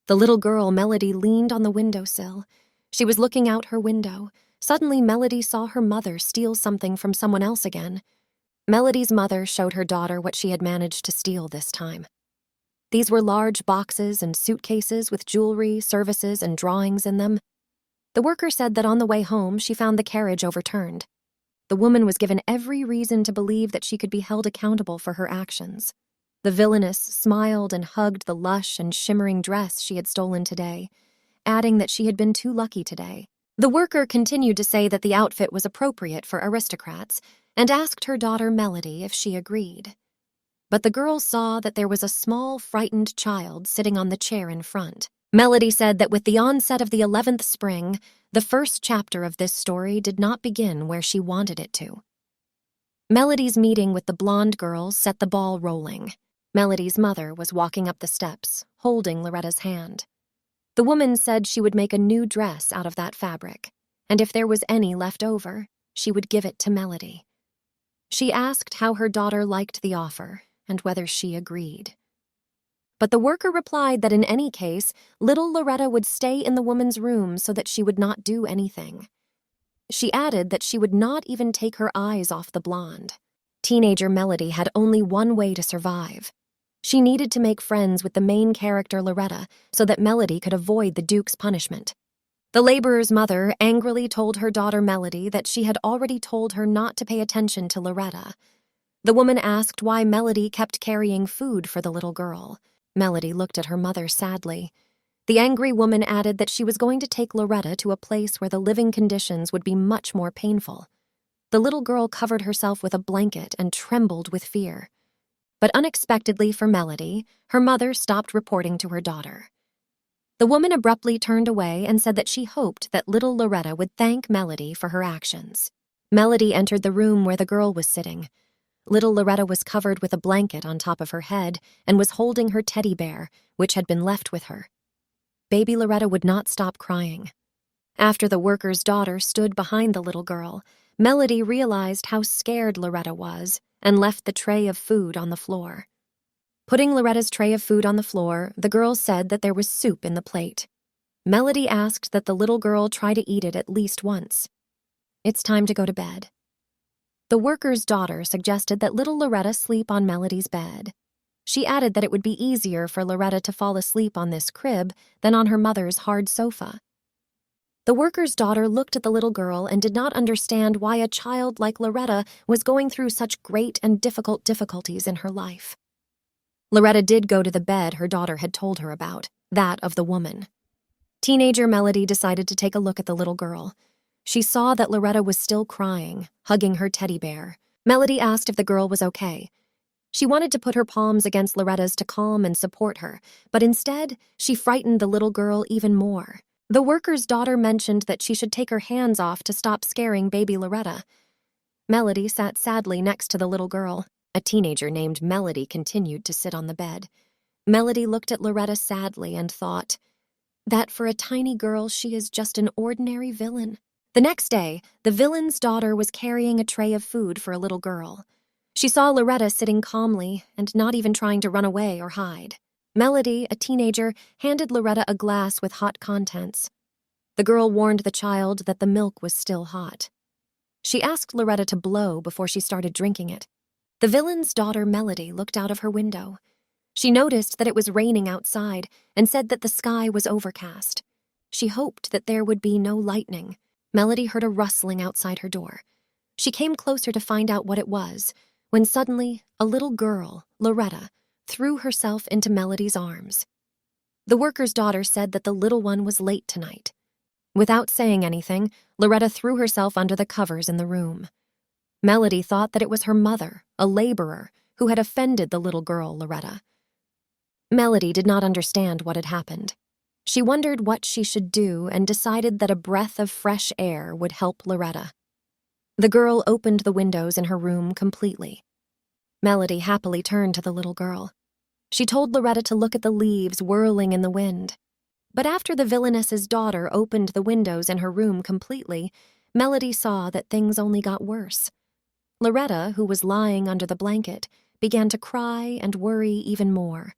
The little girl, Melody, leaned on the windowsill. She was looking out her window. Suddenly, Melody saw her mother steal something from someone else again. Melody's mother showed her daughter what she had managed to steal this time. These were large boxes and suitcases with jewelry, services, and drawings in them. The worker said that on the way home, she found the carriage overturned. The woman was given every reason to believe that she could be held accountable for her actions. The villainess smiled and hugged the lush and shimmering dress she had stolen today, adding that she had been too lucky today. The worker continued to say that the outfit was appropriate for aristocrats and asked her daughter Melody if she agreed. But the girl saw that there was a small, frightened child sitting on the chair in front. Melody said that with the onset of the 11th spring, the first chapter of this story did not begin where she wanted it to. Melody's meeting with the blonde girl set the ball rolling. Melody's mother was walking up the steps, holding Loretta's hand. The woman said she would make a new dress out of that fabric, and if there was any left over, she would give it to Melody. She asked how her daughter liked the offer and whether she agreed. But the worker replied that in any case, little Loretta would stay in the woman's room so that she would not do anything. She added that she would not even take her eyes off the blonde. Teenager Melody had only one way to survive. She needed to make friends with the main character Loretta so that Melody could avoid the Duke's punishment. The laborer's mother angrily told her daughter Melody that she had already told her not to pay attention to Loretta. The woman asked why Melody kept carrying food for the little girl. Melody looked at her mother sadly. The angry woman added that she was going to take Loretta to a place where the living conditions would be much more painful. The little girl covered herself with a blanket and trembled with fear. But unexpectedly for Melody, her mother stopped reporting to her daughter. The woman abruptly turned away and said that she hoped that little Loretta would thank Melody for her actions. Melody entered the room where the girl was sitting. Little Loretta was covered with a blanket on top of her head and was holding her teddy bear, which had been left with her. Baby Loretta would not stop crying. After the worker's daughter stood behind the little girl, Melody realized how scared Loretta was and left the tray of food on the floor. Putting Loretta's tray of food on the floor, the girl said that there was soup in the plate. Melody asked that the little girl try to eat it at least once. "It's time to go to bed." The worker's daughter suggested that little Loretta sleep on Melody's bed. She added that it would be easier for Loretta to fall asleep on this crib than on her mother's hard sofa. The worker's daughter looked at the little girl and did not understand why a child like Loretta was going through such great and difficult difficulties in her life. Loretta did go to the bed her daughter had told her about, that of the woman. Teenager Melody decided to take a look at the little girl. She saw that Loretta was still crying, hugging her teddy bear. Melody asked if the girl was okay. She wanted to put her palms against Loretta's to calm and support her, but instead, she frightened the little girl even more. The worker's daughter mentioned that she should take her hands off to stop scaring baby Loretta. Melody sat sadly next to the little girl. A teenager named Melody continued to sit on the bed. Melody looked at Loretta sadly and thought that for a tiny girl, she is just an ordinary villain. The next day, the villain's daughter was carrying a tray of food for a little girl. She saw Loretta sitting calmly and not even trying to run away or hide. Melody, a teenager, handed Loretta a glass with hot contents. The girl warned the child that the milk was still hot. She asked Loretta to blow before she started drinking it. The villain's daughter, Melody, looked out of her window. She noticed that it was raining outside and said that the sky was overcast. She hoped that there would be no lightning. Melody heard a rustling outside her door. She came closer to find out what it was, when suddenly a little girl, Loretta, threw herself into Melody's arms. The worker's daughter said that the little one was late tonight. Without saying anything, Loretta threw herself under the covers in the room. Melody thought that it was her mother, a laborer, who had offended the little girl, Loretta. Melody did not understand what had happened. She wondered what she should do and decided that a breath of fresh air would help Loretta. The girl opened the windows in her room completely. Melody happily turned to the little girl. She told Loretta to look at the leaves whirling in the wind. But after the villainess's daughter opened the windows in her room completely, Melody saw that things only got worse. Loretta, who was lying under the blanket, began to cry and worry even more.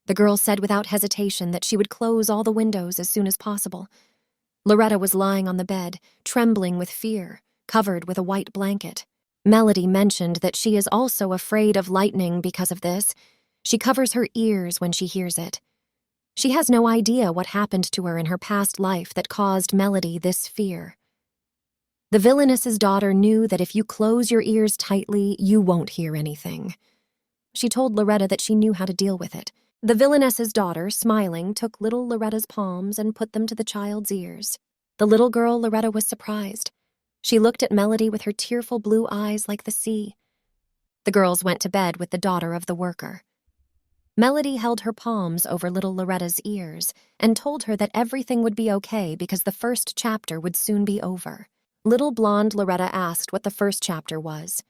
The girl said without hesitation that she would close all the windows as soon as possible. Loretta was lying on the bed, trembling with fear, covered with a white blanket. Melody mentioned that she is also afraid of lightning because of this. She covers her ears when she hears it. She has no idea what happened to her in her past life that caused Melody this fear. The villainess's daughter knew that if you close your ears tightly, you won't hear anything. She told Loretta that she knew how to deal with it. The villainess's daughter, smiling, took little Loretta's palms and put them to the child's ears. The little girl, Loretta, was surprised. She looked at Melody with her tearful blue eyes like the sea. The girls went to bed with the daughter of the worker. Melody held her palms over little Loretta's ears and told her that everything would be okay because the first chapter would soon be over. Little blonde Loretta asked what the first chapter was.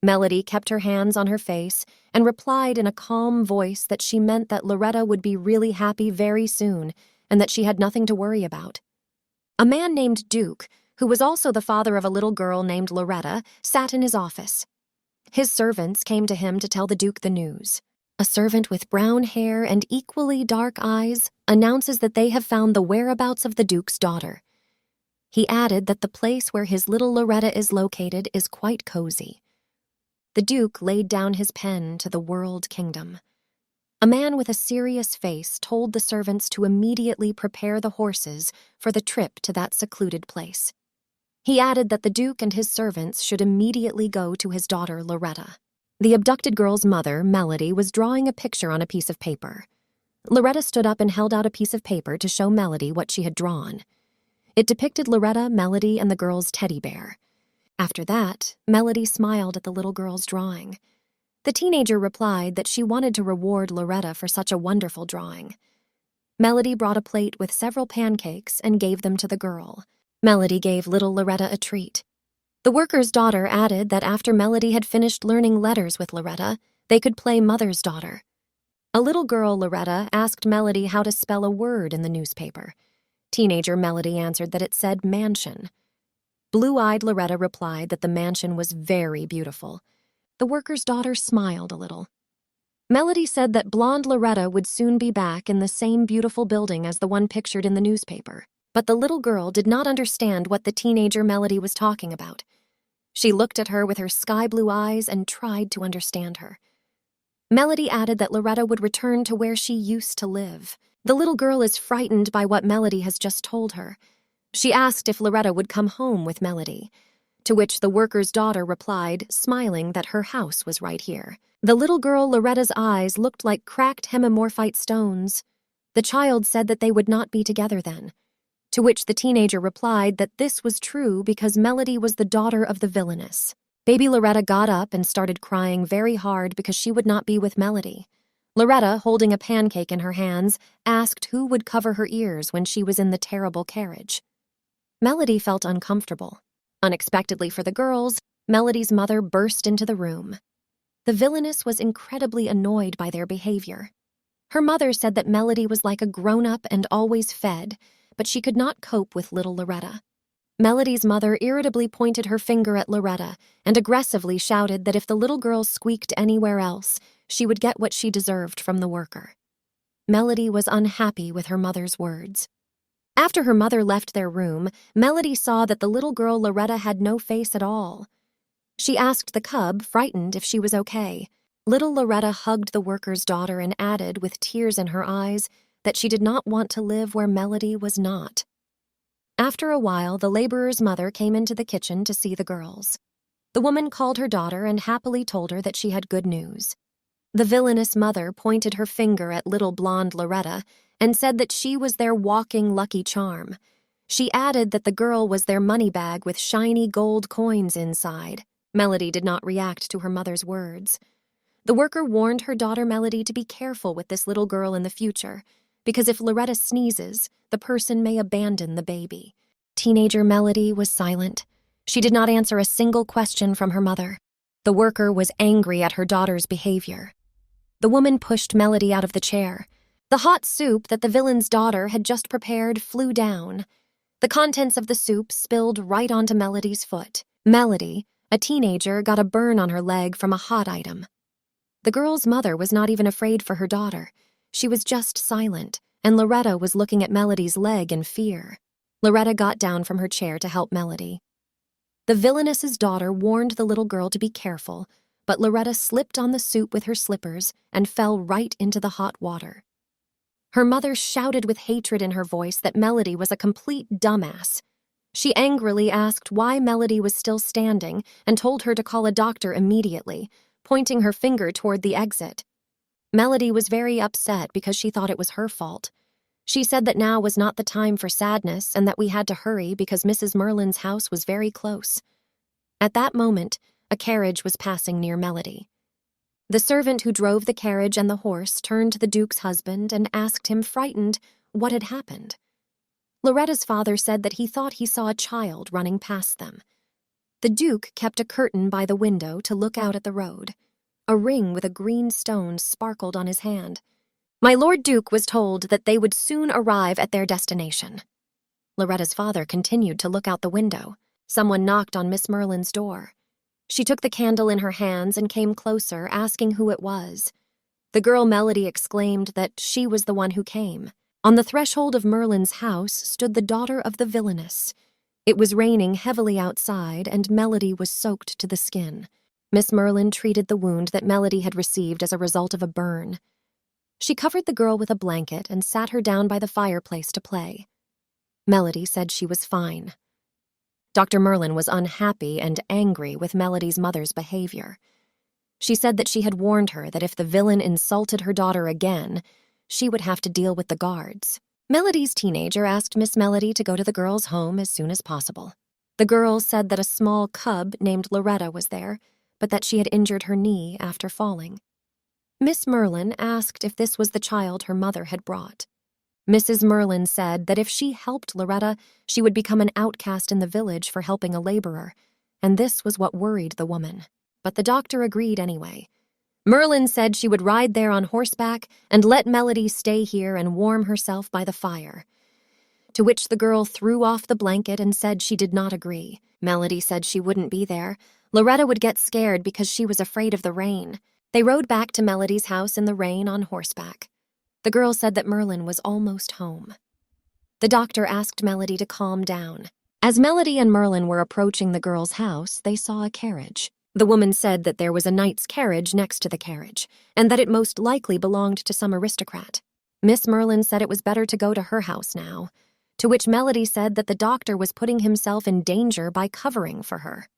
Melody kept her hands on her face and replied in a calm voice that she meant that Loretta would be really happy very soon and that she had nothing to worry about. A man named Duke, who was also the father of a little girl named Loretta, sat in his office. His servants came to him to tell the Duke the news. A servant with brown hair and equally dark eyes announces that they have found the whereabouts of the Duke's daughter. He added that the place where his little Loretta is located is quite cozy. The Duke laid down his pen to the world kingdom. A man with a serious face told the servants to immediately prepare the horses for the trip to that secluded place. He added that the Duke and his servants should immediately go to his daughter Loretta. The abducted girl's mother, Melody, was drawing a picture on a piece of paper. Loretta stood up and held out a piece of paper to show Melody what she had drawn. It depicted Loretta, Melody, and the girl's teddy bear. After that, Melody smiled at the little girl's drawing. The teenager replied that she wanted to reward Loretta for such a wonderful drawing. Melody brought a plate with several pancakes and gave them to the girl. Melody gave little Loretta a treat. The worker's daughter added that after Melody had finished learning letters with Loretta, they could play mother's daughter. A little girl, Loretta, asked Melody how to spell a word in the newspaper. Teenager Melody answered that it said mansion. Blue-eyed Loretta replied that the mansion was very beautiful. The worker's daughter smiled a little. Melody said that blonde Loretta would soon be back in the same beautiful building as the one pictured in the newspaper, but the little girl did not understand what the teenager Melody was talking about. She looked at her with her sky-blue eyes and tried to understand her. Melody added that Loretta would return to where she used to live. The little girl is frightened by what Melody has just told her. She asked if Loretta would come home with Melody, to which the worker's daughter replied, smiling that her house was right here. The little girl Loretta's eyes looked like cracked hemimorphite stones. The child said that they would not be together then, to which the teenager replied that this was true because Melody was the daughter of the villainess. Baby Loretta got up and started crying very hard because she would not be with Melody. Loretta, holding a pancake in her hands, asked who would cover her ears when she was in the terrible carriage. Melody felt uncomfortable. Unexpectedly for the girls, Melody's mother burst into the room. The villainess was incredibly annoyed by their behavior. Her mother said that Melody was like a grown-up and always fed, but she could not cope with little Loretta. Melody's mother irritably pointed her finger at Loretta and aggressively shouted that if the little girl squeaked anywhere else, she would get what she deserved from the worker. Melody was unhappy with her mother's words. After her mother left their room, Melody saw that the little girl Loretta had no face at all. She asked the cub, frightened, if she was okay. Little Loretta hugged the worker's daughter and added, with tears in her eyes, that she did not want to live where Melody was not. After a while, the laborer's mother came into the kitchen to see the girls. The woman called her daughter and happily told her that she had good news. The villainous mother pointed her finger at little blonde Loretta and said that she was their walking lucky charm. She added that the girl was their money bag with shiny gold coins inside. Melody did not react to her mother's words. The worker warned her daughter Melody to be careful with this little girl in the future, because if Loretta sneezes, the person may abandon the baby. Teenager Melody was silent. She did not answer a single question from her mother. The worker was angry at her daughter's behavior. The woman pushed Melody out of the chair. The hot soup that the villain's daughter had just prepared flew down. The contents of the soup spilled right onto Melody's foot. Melody, a teenager, got a burn on her leg from a hot item. The girl's mother was not even afraid for her daughter. She was just silent, and Loretta was looking at Melody's leg in fear. Loretta got down from her chair to help Melody. The villainess's daughter warned the little girl to be careful, but Loretta slipped on the soup with her slippers and fell right into the hot water. Her mother shouted with hatred in her voice that Melody was a complete dumbass. She angrily asked why Melody was still standing and told her to call a doctor immediately, pointing her finger toward the exit. Melody was very upset because she thought it was her fault. She said that now was not the time for sadness and that we had to hurry because Mrs. Merlin's house was very close. At that moment, a carriage was passing near Melody. The servant who drove the carriage and the horse turned to the Duke's husband and asked him, frightened, what had happened. Loretta's father said that he thought he saw a child running past them. The Duke kept a curtain by the window to look out at the road. A ring with a green stone sparkled on his hand. My Lord Duke was told that they would soon arrive at their destination. Loretta's father continued to look out the window. Someone knocked on Miss Merlin's door. She took the candle in her hands and came closer, asking who it was. The girl Melody exclaimed that she was the one who came. On the threshold of Merlin's house stood the daughter of the villainess. It was raining heavily outside, and Melody was soaked to the skin. Miss Merlin treated the wound that Melody had received as a result of a burn. She covered the girl with a blanket and sat her down by the fireplace to play. Melody said she was fine. Dr. Merlin was unhappy and angry with Melody's mother's behavior. She said that she had warned her that if the villain insulted her daughter again, she would have to deal with the guards. Melody's teenager asked Miss Melody to go to the girl's home as soon as possible. The girl said that a small cub named Loretta was there, but that she had injured her knee after falling. Miss Merlin asked if this was the child her mother had brought. Mrs. Merlin said that if she helped Loretta, she would become an outcast in the village for helping a laborer, and this was what worried the woman. But the doctor agreed anyway. Merlin said she would ride there on horseback and let Melody stay here and warm herself by the fire. To which the girl threw off the blanket and said she did not agree. Melody said she wouldn't be there. Loretta would get scared because she was afraid of the rain. They rode back to Melody's house in the rain on horseback. The girl said that Merlin was almost home. The doctor asked Melody to calm down. As Melody and Merlin were approaching the girl's house, they saw a carriage. The woman said that there was a knight's carriage next to the carriage, and that it most likely belonged to some aristocrat. Miss Merlin said it was better to go to her house now, to which Melody said that the doctor was putting himself in danger by covering for her.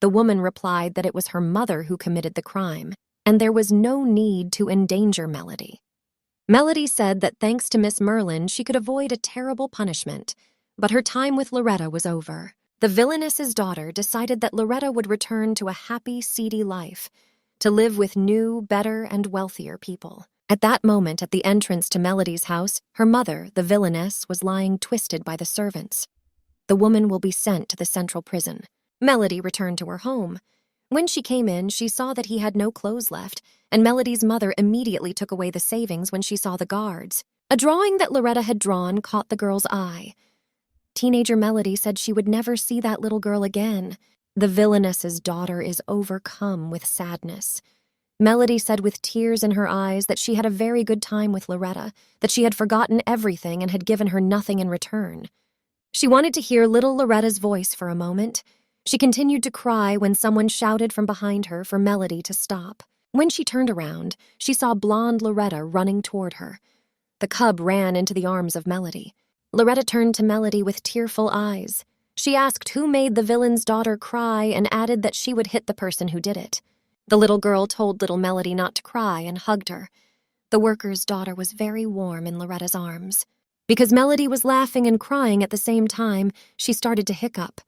The woman replied that it was her mother who committed the crime, and there was no need to endanger Melody. Melody said that thanks to Miss Merlin, she could avoid a terrible punishment, but her time with Loretta was over. The villainess's daughter decided that Loretta would return to a happy, seedy life, to live with new, better, and wealthier people. At that moment, at the entrance to Melody's house, her mother, the villainess, was lying twisted by the servants. The woman will be sent to the central prison. Melody returned to her home. When she came in, she saw that he had no clothes left, and Melody's mother immediately took away the savings when she saw the guards. A drawing that Loretta had drawn caught the girl's eye. Teenager Melody said she would never see that little girl again. The villainess's daughter is overcome with sadness. Melody said with tears in her eyes that she had a very good time with Loretta, that she had forgotten everything and had given her nothing in return. She wanted to hear little Loretta's voice for a moment. She continued to cry when someone shouted from behind her for Melody to stop. When she turned around, she saw blonde Loretta running toward her. The cub ran into the arms of Melody. Loretta turned to Melody with tearful eyes. She asked who made the villain's daughter cry and added that she would hit the person who did it. The little girl told little Melody not to cry and hugged her. The worker's daughter was very warm in Loretta's arms. Because Melody was laughing and crying at the same time, she started to hiccup.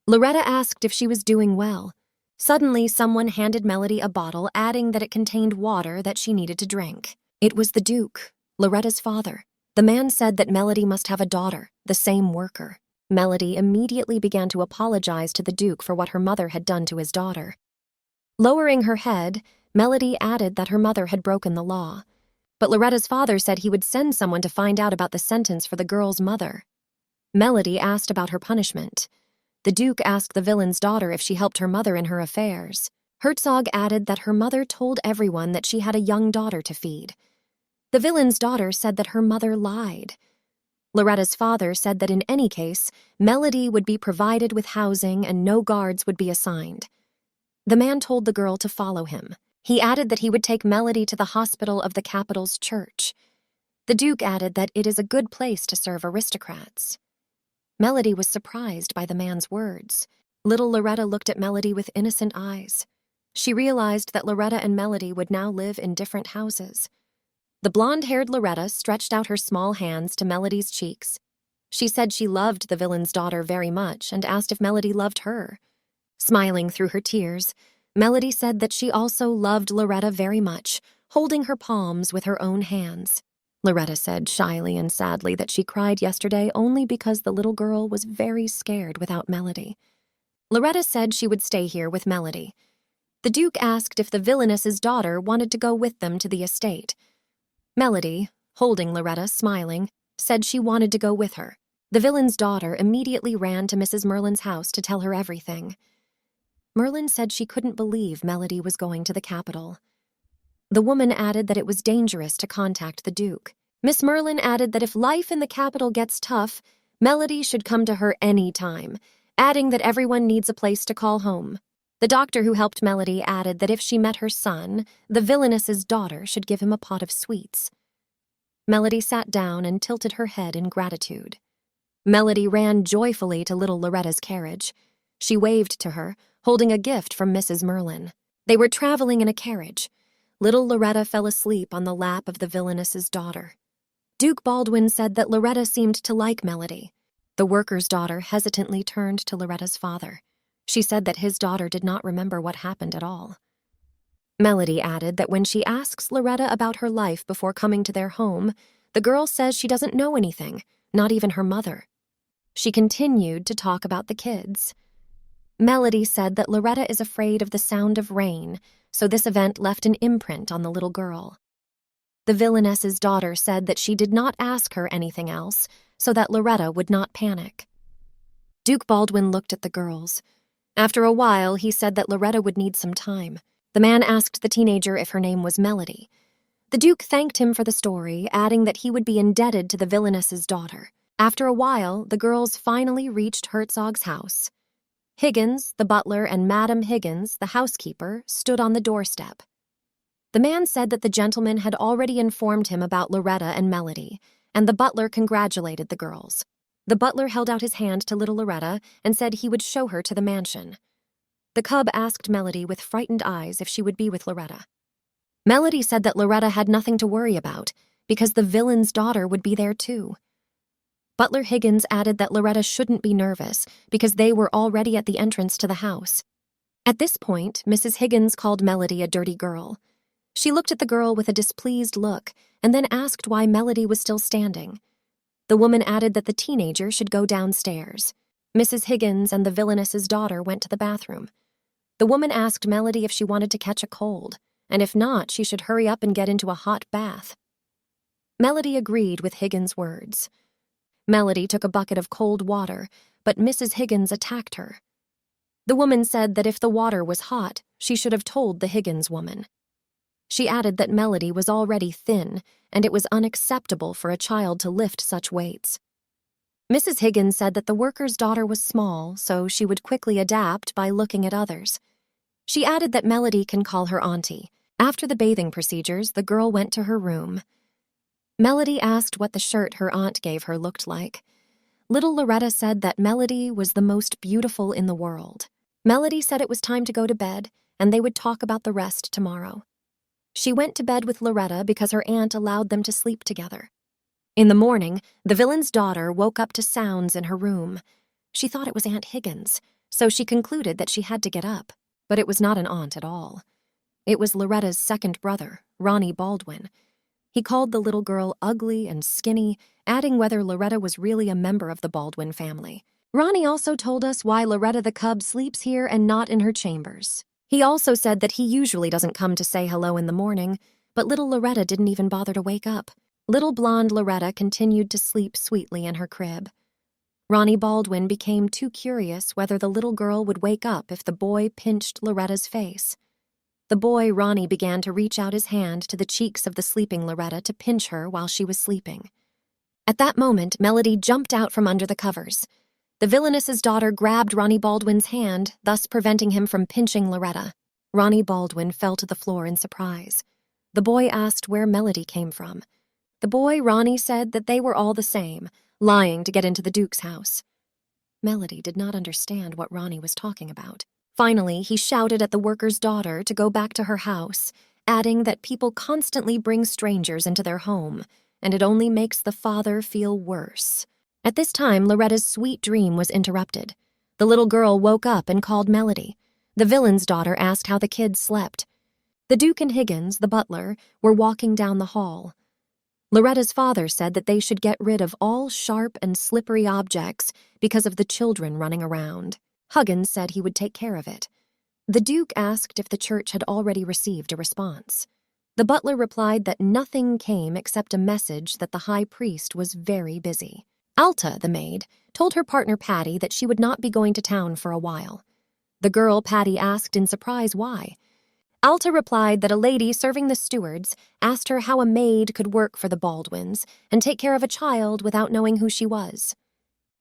Loretta asked if she was doing well. Suddenly, someone handed Melody a bottle, adding that it contained water that she needed to drink. It was the Duke, Loretta's father. The man said that Melody must have a daughter, the same worker. Melody immediately began to apologize to the Duke for what her mother had done to his daughter. Lowering her head, Melody added that her mother had broken the law. But Loretta's father said he would send someone to find out about the sentence for the girl's mother. Melody asked about her punishment. The Duke asked the villain's daughter if she helped her mother in her affairs. Herzog added that her mother told everyone that she had a young daughter to feed. The villain's daughter said that her mother lied. Loretta's father said that in any case, Melody would be provided with housing and no guards would be assigned. The man told the girl to follow him. He added that he would take Melody to the hospital of the capital's church. The Duke added that it is a good place to serve aristocrats. Melody was surprised by the man's words. Little Loretta looked at Melody with innocent eyes. She realized that Loretta and Melody would now live in different houses. The blonde-haired Loretta stretched out her small hands to Melody's cheeks. She said she loved the villain's daughter very much and asked if Melody loved her. Smiling through her tears, Melody said that she also loved Loretta very much, holding her palms with her own hands. Loretta said shyly and sadly that she cried yesterday only because the little girl was very scared without Melody. Loretta said she would stay here with Melody. The Duke asked if the villainess's daughter wanted to go with them to the estate. Melody, holding Loretta, smiling, said she wanted to go with her. The villain's daughter immediately ran to Mrs. Merlin's house to tell her everything. Merlin said she couldn't believe Melody was going to the capital. The woman added that it was dangerous to contact the Duke. Miss Merlin added that if life in the capital gets tough, Melody should come to her any time, adding that everyone needs a place to call home. The doctor who helped Melody added that if she met her son, the villainess's daughter should give him a pot of sweets. Melody sat down and tilted her head in gratitude. Melody ran joyfully to little Loretta's carriage. She waved to her, holding a gift from Mrs. Merlin. They were traveling in a carriage. Little Loretta fell asleep on the lap of the villainess's daughter. Duke Baldwin said that Loretta seemed to like Melody. The worker's daughter hesitantly turned to Loretta's father. She said that his daughter did not remember what happened at all. Melody added that when she asks Loretta about her life before coming to their home, the girl says she doesn't know anything, not even her mother. She continued to talk about the kids. Melody said that Loretta is afraid of the sound of rain, so this event left an imprint on the little girl. The villainess's daughter said that she did not ask her anything else, so that Loretta would not panic. Duke Baldwin looked at the girls. After a while, he said that Loretta would need some time. The man asked the teenager if her name was Melody. The Duke thanked him for the story, adding that he would be indebted to the villainess's daughter. After a while, the girls finally reached Herzog's house. Higgins, the butler, and Madam Higgins, the housekeeper, stood on the doorstep. The man said that the gentleman had already informed him about Loretta and Melody, and the butler congratulated the girls. The butler held out his hand to little Loretta and said he would show her to the mansion. The cub asked Melody with frightened eyes if she would be with Loretta. Melody said that Loretta had nothing to worry about, because the villain's daughter would be there too. Butler Higgins added that Loretta shouldn't be nervous because they were already at the entrance to the house. At this point, Mrs. Higgins called Melody a dirty girl. She looked at the girl with a displeased look and then asked why Melody was still standing. The woman added that the teenager should go downstairs. Mrs. Higgins and the villainess's daughter went to the bathroom. The woman asked Melody if she wanted to catch a cold, and if not, she should hurry up and get into a hot bath. Melody agreed with Higgins' words. Melody took a bucket of cold water, but Mrs. Higgins attacked her. The woman said that if the water was hot, she should have told the Higgins woman. She added that Melody was already thin, and it was unacceptable for a child to lift such weights. Mrs. Higgins said that the worker's daughter was small, so she would quickly adapt by looking at others. She added that Melody can call her auntie. After the bathing procedures, the girl went to her room. Melody asked what the shirt her aunt gave her looked like. Little Loretta said that Melody was the most beautiful in the world. Melody said it was time to go to bed, and they would talk about the rest tomorrow. She went to bed with Loretta because her aunt allowed them to sleep together. In the morning, the villain's daughter woke up to sounds in her room. She thought it was Aunt Higgins, so she concluded that she had to get up. But it was not an aunt at all. It was Loretta's second brother, Ronnie Baldwin. He called the little girl ugly and skinny, adding whether Loretta was really a member of the Baldwin family. Ronnie also told us why Loretta the cub sleeps here and not in her chambers. He also said that he usually doesn't come to say hello in the morning, but little Loretta didn't even bother to wake up. Little blonde Loretta continued to sleep sweetly in her crib. Ronnie Baldwin became too curious whether the little girl would wake up if the boy pinched Loretta's face. The boy, Ronnie, began to reach out his hand to the cheeks of the sleeping Loretta to pinch her while she was sleeping. At that moment, Melody jumped out from under the covers. The villainess's daughter grabbed Ronnie Baldwin's hand, thus preventing him from pinching Loretta. Ronnie Baldwin fell to the floor in surprise. The boy asked where Melody came from. The boy, Ronnie, said that they were all the same, lying to get into the Duke's house. Melody did not understand what Ronnie was talking about. Finally, he shouted at the worker's daughter to go back to her house, adding that people constantly bring strangers into their home, and it only makes the father feel worse. At this time, Loretta's sweet dream was interrupted. The little girl woke up and called Melody. The villain's daughter asked how the kids slept. The Duke and Higgins, the butler, were walking down the hall. Loretta's father said that they should get rid of all sharp and slippery objects because of the children running around. Huggins said he would take care of it. The Duke asked if the church had already received a response. The butler replied that nothing came except a message that the high priest was very busy. Alta, the maid, told her partner Patty that she would not be going to town for a while. The girl, Patty, asked in surprise why. Alta replied that a lady serving the stewards asked her how a maid could work for the Baldwins and take care of a child without knowing who she was.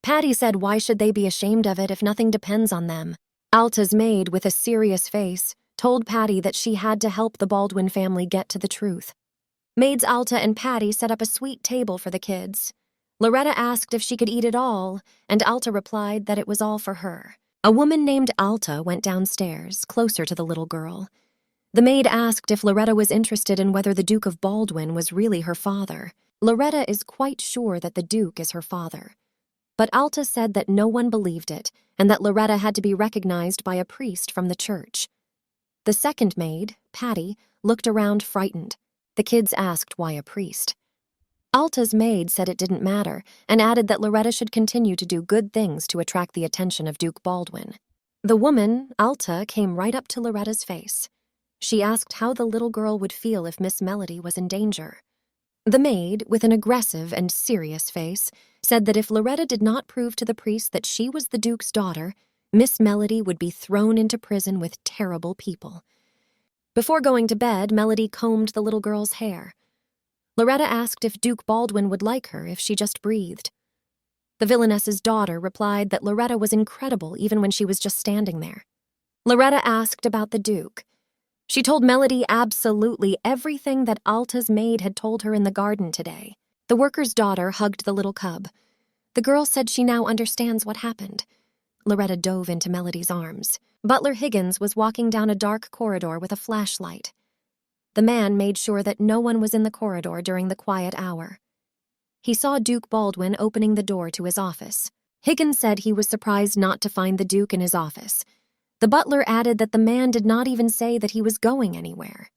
Patty said why should they be ashamed of it if nothing depends on them. Alta's maid, with a serious face, told Patty that she had to help the Baldwin family get to the truth. Maids Alta and Patty set up a sweet table for the kids. Loretta asked if she could eat it all, and Alta replied that it was all for her. A woman named Alta went downstairs, closer to the little girl. The maid asked if Loretta was interested in whether the Duke of Baldwin was really her father. Loretta is quite sure that the Duke is her father. But Alta said that no one believed it, and that Loretta had to be recognized by a priest from the church. The second maid, Patty, looked around frightened. The kids asked why a priest. Alta's maid said it didn't matter, and added that Loretta should continue to do good things to attract the attention of Duke Baldwin. The woman, Alta, came right up to Loretta's face. She asked how the little girl would feel if Miss Melody was in danger. The maid, with an aggressive and serious face, said that if Loretta did not prove to the priest that she was the Duke's daughter, Miss Melody would be thrown into prison with terrible people. Before going to bed, Melody combed the little girl's hair. Loretta asked if Duke Baldwin would like her if she just breathed. The villainess's daughter replied that Loretta was incredible even when she was just standing there. Loretta asked about the Duke. She told Melody absolutely everything that Alta's maid had told her in the garden today. The worker's daughter hugged the little cub. The girl said she now understands what happened. Loretta dove into Melody's arms. Butler Higgins was walking down a dark corridor with a flashlight. The man made sure that no one was in the corridor during the quiet hour. He saw Duke Baldwin opening the door to his office. Higgins said he was surprised not to find the Duke in his office. The butler added that the man did not even say that he was going anywhere.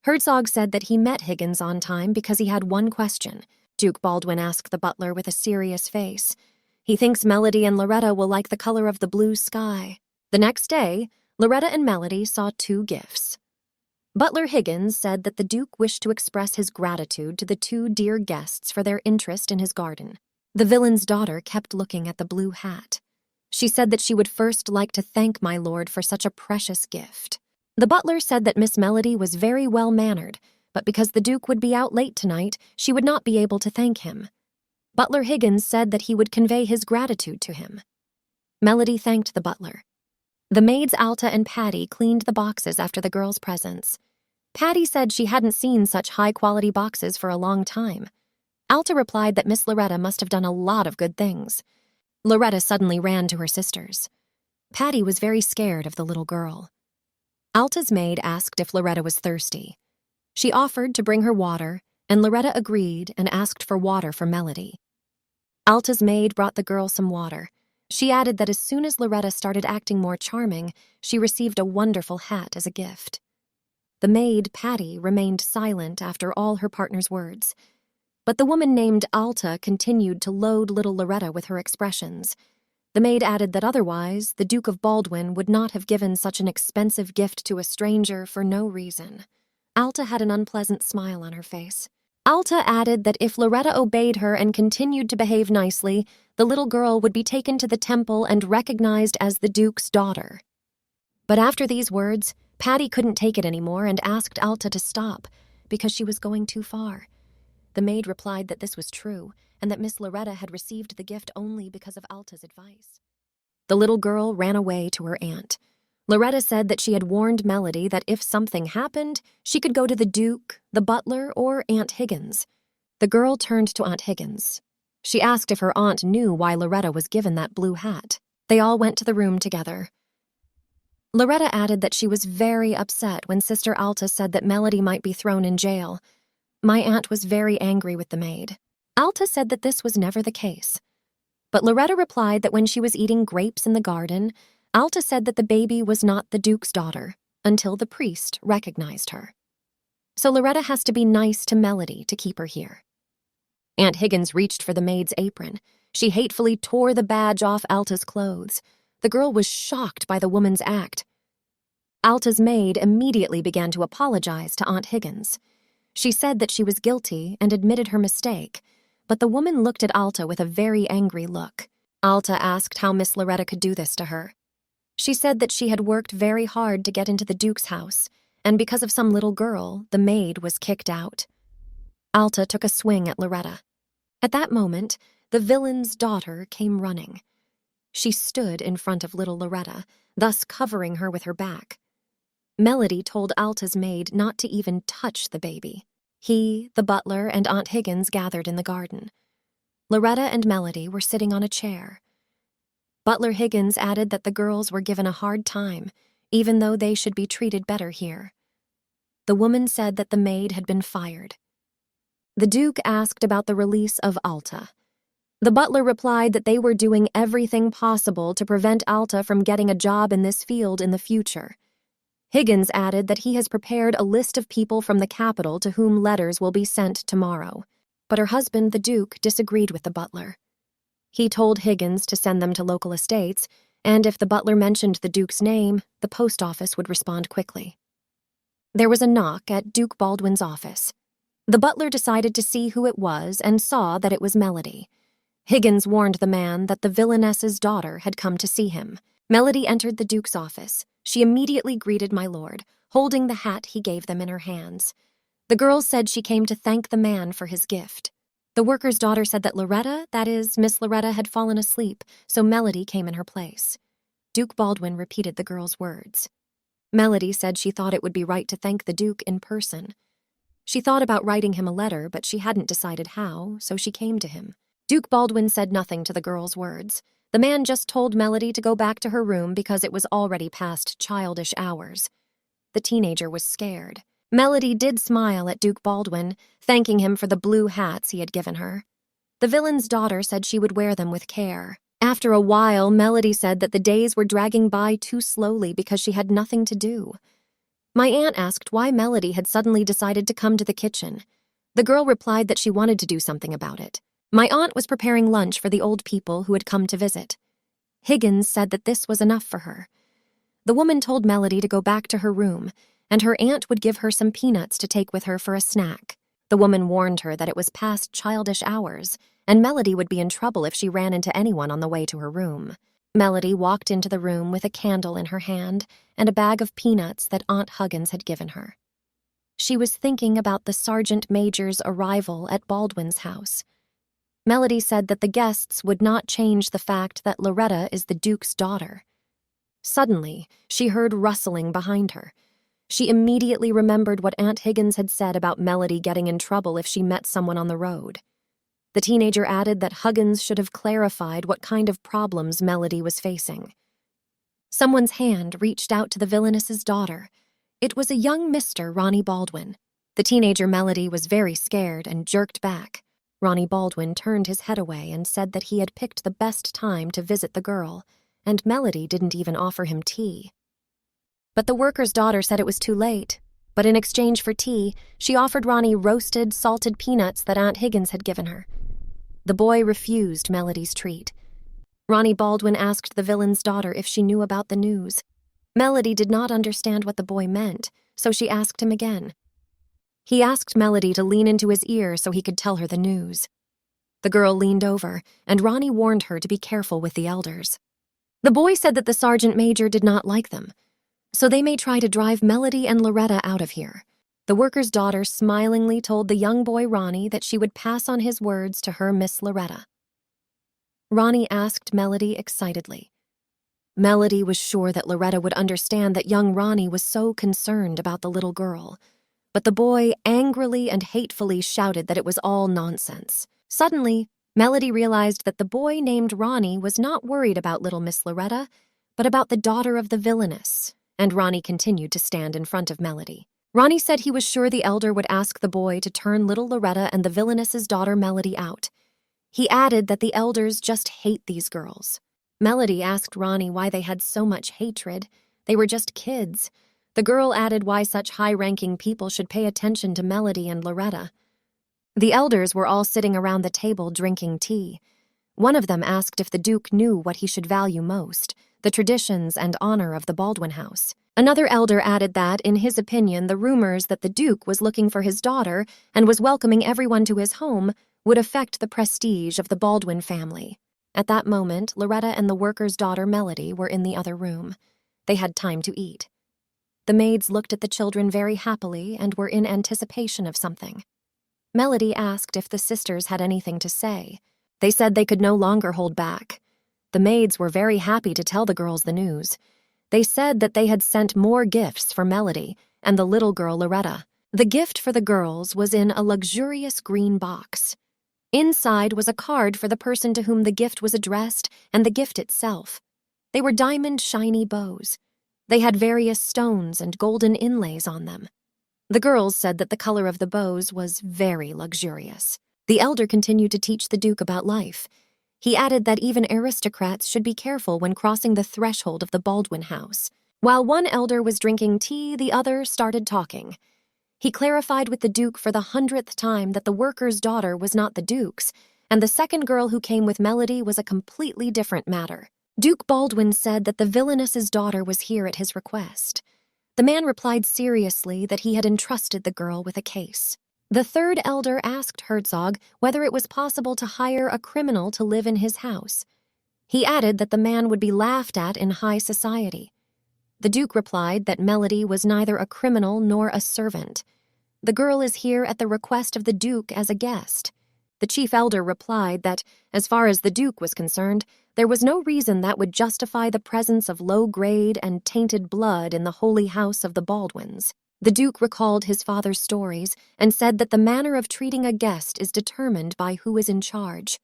Herzog said that he met Higgins on time because he had one question. Duke Baldwin asked the butler with a serious face. He thinks Melody and Loretta will like the color of the blue sky. The next day, Loretta and Melody saw 2 gifts. Butler Higgins said that the Duke wished to express his gratitude to the 2 dear guests for their interest in his garden. The villain's daughter kept looking at the blue hat. She said that she would first like to thank my lord for such a precious gift. The butler said that Miss Melody was very well-mannered, but because the Duke would be out late tonight, she would not be able to thank him. Butler Higgins said that he would convey his gratitude to him. Melody thanked the butler. The maids Alta and Patty cleaned the boxes after the girls' presents. Patty said she hadn't seen such high-quality boxes for a long time. Alta replied that Miss Loretta must have done a lot of good things. Loretta suddenly ran to her sisters. Patty was very scared of the little girl. Alta's maid asked if Loretta was thirsty. She offered to bring her water, and Loretta agreed and asked for water for Melody. Alta's maid brought the girl some water. She added that as soon as Loretta started acting more charming, she received a wonderful hat as a gift. The maid, Patty, remained silent after all her partner's words. But the woman named Alta continued to load little Loretta with her expressions. The maid added that otherwise, the Duke of Baldwin would not have given such an expensive gift to a stranger for no reason. Alta had an unpleasant smile on her face. Alta added that if Loretta obeyed her and continued to behave nicely, the little girl would be taken to the temple and recognized as the Duke's daughter. But after these words, Patty couldn't take it anymore and asked Alta to stop because she was going too far. The maid replied that this was true and that Miss Loretta had received the gift only because of Alta's advice. The little girl ran away to her aunt. Loretta said that she had warned Melody that if something happened, she could go to the Duke, the butler, or Aunt Higgins. The girl turned to Aunt Higgins. She asked if her aunt knew why Loretta was given that blue hat. They all went to the room together. Loretta added that she was very upset when Sister Alta said that Melody might be thrown in jail. My aunt was very angry with the maid. Alta said that this was never the case. But Loretta replied that when she was eating grapes in the garden, Alta said that the baby was not the Duke's daughter until the priest recognized her. So Loretta has to be nice to Melody to keep her here. Aunt Higgins reached for the maid's apron. She hatefully tore the badge off Alta's clothes. The girl was shocked by the woman's act. Alta's maid immediately began to apologize to Aunt Higgins. She said that she was guilty and admitted her mistake, but the woman looked at Alta with a very angry look. Alta asked how Miss Loretta could do this to her. She said that she had worked very hard to get into the Duke's house, and because of some little girl, the maid was kicked out. Alta took a swing at Loretta. At that moment, the villain's daughter came running. She stood in front of little Loretta, thus covering her with her back. Melody told Alta's maid not to even touch the baby. He, the butler, and Aunt Higgins gathered in the garden. Loretta and Melody were sitting on a chair. Butler Higgins added that the girls were given a hard time, even though they should be treated better here. The woman said that the maid had been fired. The Duke asked about the release of Alta. The butler replied that they were doing everything possible to prevent Alta from getting a job in this field in the future. Higgins added that he has prepared a list of people from the capital to whom letters will be sent tomorrow. But her husband, the Duke, disagreed with the butler. He told Higgins to send them to local estates, and if the butler mentioned the Duke's name, the post office would respond quickly. There was a knock at Duke Baldwin's office. The butler decided to see who it was and saw that it was Melody. Higgins warned the man that the villainess's daughter had come to see him. Melody entered the Duke's office. She immediately greeted my lord, holding the hat he gave them in her hands. The girl said she came to thank the man for his gift. The worker's daughter said that Loretta, that is, Miss Loretta, had fallen asleep, so Melody came in her place. Duke Baldwin repeated the girl's words. Melody said she thought it would be right to thank the Duke in person. She thought about writing him a letter, but she hadn't decided how, so she came to him. Duke Baldwin said nothing to the girl's words. The man just told Melody to go back to her room because it was already past childish hours. The teenager was scared. Melody did smile at Duke Baldwin, thanking him for the blue hats he had given her. The villain's daughter said she would wear them with care. After a while, Melody said that the days were dragging by too slowly because she had nothing to do. My aunt asked why Melody had suddenly decided to come to the kitchen. The girl replied that she wanted to do something about it. My aunt was preparing lunch for the old people who had come to visit. Higgins said that this was enough for her. The woman told Melody to go back to her room, and her aunt would give her some peanuts to take with her for a snack. The woman warned her that it was past childish hours, and Melody would be in trouble if she ran into anyone on the way to her room. Melody walked into the room with a candle in her hand and a bag of peanuts that Aunt Huggins had given her. She was thinking about the sergeant major's arrival at Baldwin's house. Melody said that the guests would not change the fact that Loretta is the Duke's daughter. Suddenly, she heard rustling behind her. She immediately remembered what Aunt Higgins had said about Melody getting in trouble if she met someone on the road. The teenager added that Huggins should have clarified what kind of problems Melody was facing. Someone's hand reached out to the villainess's daughter. It was a young Mr. Ronnie Baldwin. The teenager Melody was very scared and jerked back. Ronnie Baldwin turned his head away and said that he had picked the best time to visit the girl, and Melody didn't even offer him tea. But the worker's daughter said it was too late, but in exchange for tea, she offered Ronnie roasted, salted peanuts that Aunt Higgins had given her. The boy refused Melody's treat. Ronnie Baldwin asked the villain's daughter if she knew about the news. Melody did not understand what the boy meant, so she asked him again. He asked Melody to lean into his ear so he could tell her the news. The girl leaned over, and Ronnie warned her to be careful with the elders. The boy said that the sergeant major did not like them. so they may try to drive Melody and Loretta out of here. The worker's daughter smilingly told the young boy Ronnie that she would pass on his words to her Miss Loretta. Ronnie asked Melody excitedly. Melody was sure that Loretta would understand that young Ronnie was so concerned about the little girl, but the boy angrily and hatefully shouted that it was all nonsense. Suddenly, Melody realized that the boy named Ronnie was not worried about little Miss Loretta, but about the daughter of the villainess, and Ronnie continued to stand in front of Melody. Ronnie said he was sure the elder would ask the boy to turn little Loretta and the villainess's daughter Melody out. He added that the elders just hate these girls. Melody asked Ronnie why they had so much hatred. They were just kids. The girl added why such high-ranking people should pay attention to Melody and Loretta. The elders were all sitting around the table drinking tea. One of them asked if the Duke knew what he should value most, the traditions and honor of the Baldwin house. Another elder added that, in his opinion, the rumors that the Duke was looking for his daughter and was welcoming everyone to his home would affect the prestige of the Baldwin family. At that moment, Loretta and the worker's daughter Melody were in the other room. They had time to eat. The maids looked at the children very happily and were in anticipation of something. Melody asked if the sisters had anything to say. They said they could no longer hold back. The maids were very happy to tell the girls the news. They said that they had sent more gifts for Melody and the little girl Loretta. The gift for the girls was in a luxurious green box. Inside was a card for the person to whom the gift was addressed and the gift itself. They were diamond shiny bows. They had various stones and golden inlays on them. The girls said that the color of the bows was very luxurious. The elder continued to teach the Duke about life. He added that even aristocrats should be careful when crossing the threshold of the Baldwin house. While one elder was drinking tea, the other started talking. He clarified with the Duke for the 100th time that the worker's daughter was not the Duke's, and the second girl who came with Melody was a completely different matter. Duke Baldwin said that the villainess's daughter was here at his request. The man replied seriously that he had entrusted the girl with a case. The third elder asked Herzog whether it was possible to hire a criminal to live in his house. He added that the man would be laughed at in high society. The Duke replied that Melody was neither a criminal nor a servant. The girl is here at the request of the Duke as a guest. The chief elder replied that, as far as the Duke was concerned, there was no reason that would justify the presence of low-grade and tainted blood in the holy house of the Baldwins. The Duke recalled his father's stories and said that the manner of treating a guest is determined by who is in charge.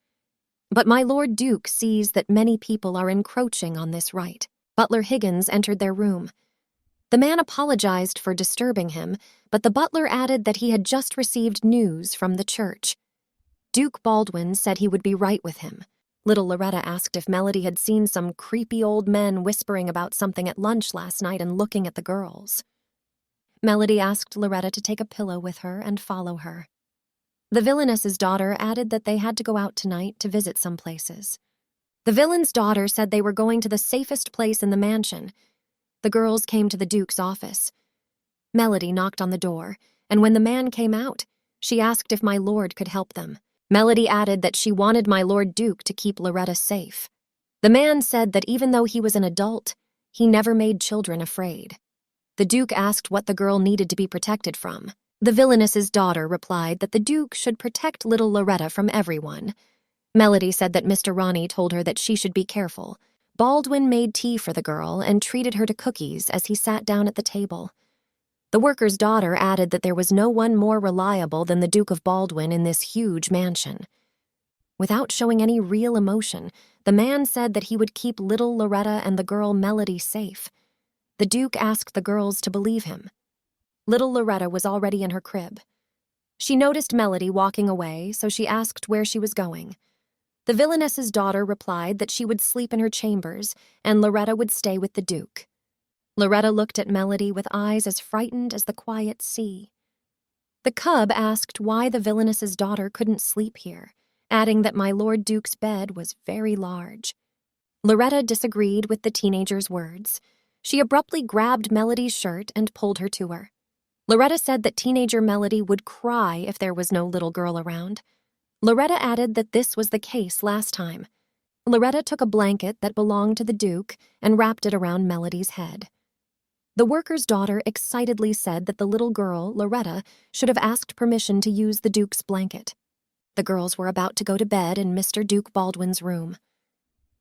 But my Lord Duke sees that many people are encroaching on this right. Butler Higgins entered their room. The man apologized for disturbing him, but the butler added that he had just received news from the church. Duke Baldwin said he would be right with him. Little Loretta asked if Melody had seen some creepy old men whispering about something at lunch last night and looking at the girls. Melody asked Loretta to take a pillow with her and follow her. The villainess's daughter added that they had to go out tonight to visit some places. The villain's daughter said they were going to the safest place in the mansion. The girls came to the Duke's office. Melody knocked on the door, and when the man came out, she asked if my lord could help them. Melody added that she wanted my Lord Duke to keep Loretta safe. The man said that even though he was an adult, he never made children afraid. The Duke asked what the girl needed to be protected from. The villainess's daughter replied that the Duke should protect little Loretta from everyone. Melody said that Mr. Ronnie told her that she should be careful. Baldwin made tea for the girl and treated her to cookies as he sat down at the table. The worker's daughter added that there was no one more reliable than the Duke of Baldwin in this huge mansion. Without showing any real emotion, the man said that he would keep little Loretta and the girl Melody safe. The Duke asked the girls to believe him. Little Loretta was already in her crib. She noticed Melody walking away, so she asked where she was going. The villainess's daughter replied that she would sleep in her chambers, and Loretta would stay with the Duke. Loretta looked at Melody with eyes as frightened as the quiet sea. The cub asked why the villainess's daughter couldn't sleep here, adding that my Lord Duke's bed was very large. Loretta disagreed with the teenager's words. She abruptly grabbed Melody's shirt and pulled her to her. Loretta said that teenager Melody would cry if there was no little girl around. Loretta added that this was the case last time. Loretta took a blanket that belonged to the Duke and wrapped it around Melody's head. The worker's daughter excitedly said that the little girl, Loretta, should have asked permission to use the Duke's blanket. The girls were about to go to bed in Mr. Duke Baldwin's room.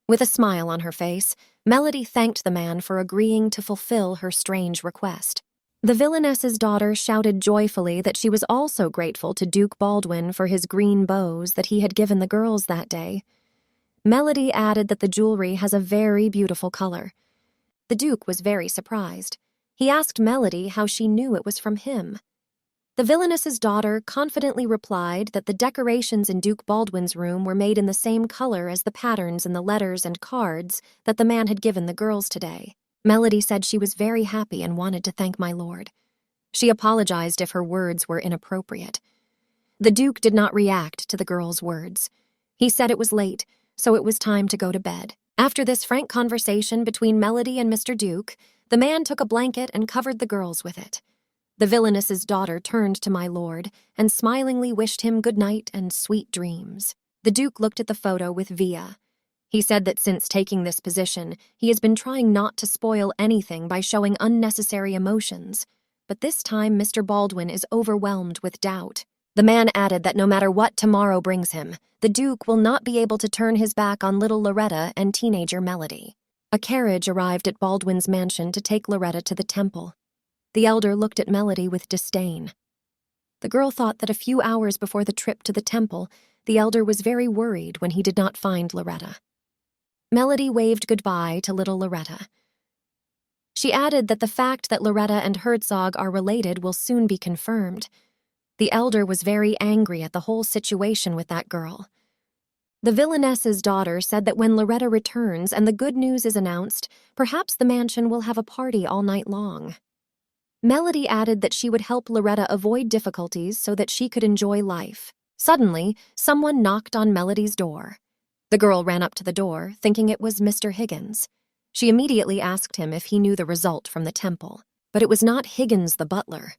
With a smile on her face, Melody thanked the man for agreeing to fulfill her strange request. The villainess's daughter shouted joyfully that she was also grateful to Duke Baldwin for his green bows that he had given the girls that day. Melody added that the jewelry has a very beautiful color. The Duke was very surprised. He asked Melody how she knew it was from him. The villainess's daughter confidently replied that the decorations in Duke Baldwin's room were made in the same color as the patterns in the letters and cards that the man had given the girls today. Melody said she was very happy and wanted to thank my lord. She apologized if her words were inappropriate. The Duke did not react to the girls' words. He said it was late, so it was time to go to bed. After this frank conversation between Melody and Mr. Duke, the man took a blanket and covered the girls with it. The villainess's daughter turned to my lord and smilingly wished him good night and sweet dreams. The Duke looked at the photo with Via. He said that since taking this position, he has been trying not to spoil anything by showing unnecessary emotions, but this time Mr. Baldwin is overwhelmed with doubt. The man added that no matter what tomorrow brings him, the Duke will not be able to turn his back on little Loretta and teenager Melody. A carriage arrived at Baldwin's mansion to take Loretta to the temple. The elder looked at Melody with disdain. The girl thought that a few hours before the trip to the temple, the elder was very worried when he did not find Loretta. Melody waved goodbye to little Loretta. She added that the fact that Loretta and Herzog are related will soon be confirmed. The elder was very angry at the whole situation with that girl. The villainess's daughter said that when Loretta returns and the good news is announced, perhaps the mansion will have a party all night long. Melody added that she would help Loretta avoid difficulties so that she could enjoy life. Suddenly, someone knocked on Melody's door. The girl ran up to the door, thinking it was Mr. Higgins. She immediately asked him if he knew the result from the temple, but it was not Higgins the butler.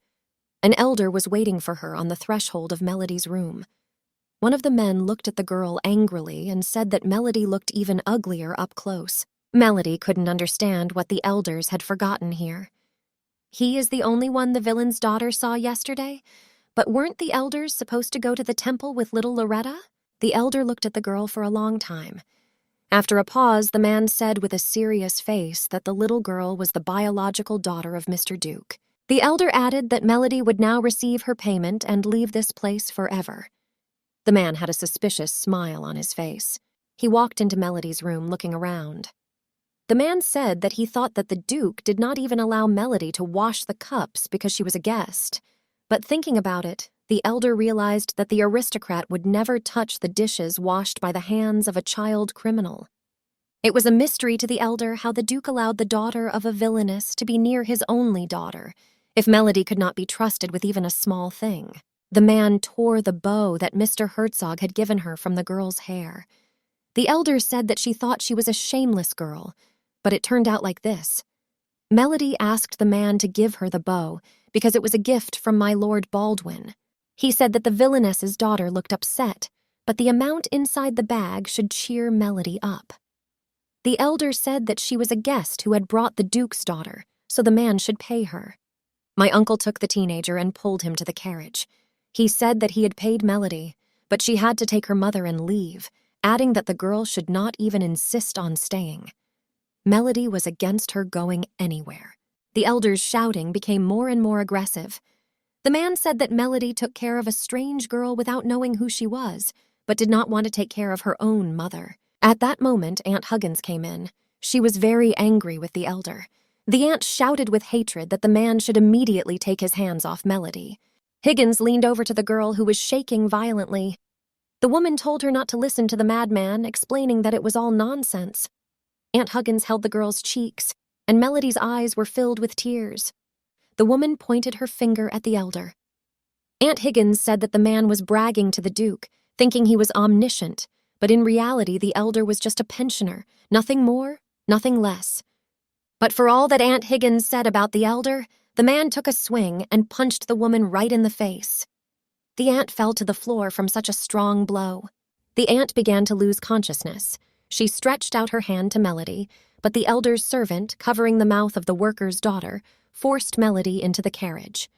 An elder was waiting for her on the threshold of Melody's room. One of the men looked at the girl angrily and said that Melody looked even uglier up close. Melody couldn't understand what the elders had forgotten here. He is the only one the villain's daughter saw yesterday? But weren't the elders supposed to go to the temple with little Loretta? The elder looked at the girl for a long time. After a pause, the man said with a serious face that the little girl was the biological daughter of Mr. Duke. The elder added that Melody would now receive her payment and leave this place forever. The man had a suspicious smile on his face. He walked into Melody's room looking around. The man said that he thought that the Duke did not even allow Melody to wash the cups because she was a guest. But thinking about it, the elder realized that the aristocrat would never touch the dishes washed by the hands of a child criminal. It was a mystery to the elder how the Duke allowed the daughter of a villainess to be near his only daughter, if Melody could not be trusted with even a small thing. The man tore the bow that Mr. Herzog had given her from the girl's hair. The elder said that she thought she was a shameless girl, but it turned out like this. Melody asked the man to give her the bow because it was a gift from my Lord Baldwin. He said that the villainess's daughter looked upset, but the amount inside the bag should cheer Melody up. The elder said that she was a guest who had brought the Duke's daughter, so the man should pay her. My uncle took the teenager and pulled him to the carriage. He said that he had paid Melody, but she had to take her mother and leave, adding that the girl should not even insist on staying. Melody was against her going anywhere. The elder's shouting became more and more aggressive. The man said that Melody took care of a strange girl without knowing who she was, but did not want to take care of her own mother. At that moment, Aunt Huggins came in. She was very angry with the elder. The aunt shouted with hatred that the man should immediately take his hands off Melody. Higgins leaned over to the girl who was shaking violently. The woman told her not to listen to the madman, explaining that it was all nonsense. Aunt Huggins held the girl's cheeks, and Melody's eyes were filled with tears. The woman pointed her finger at the elder. Aunt Higgins said that the man was bragging to the Duke, thinking he was omniscient, but in reality the elder was just a pensioner, nothing more, nothing less. But for all that Aunt Higgins said about the elder, the man took a swing and punched the woman right in the face. The aunt fell to the floor from such a strong blow. The aunt began to lose consciousness. She stretched out her hand to Melody, but the elder's servant, covering the mouth of the worker's daughter, forced Melody into the carriage.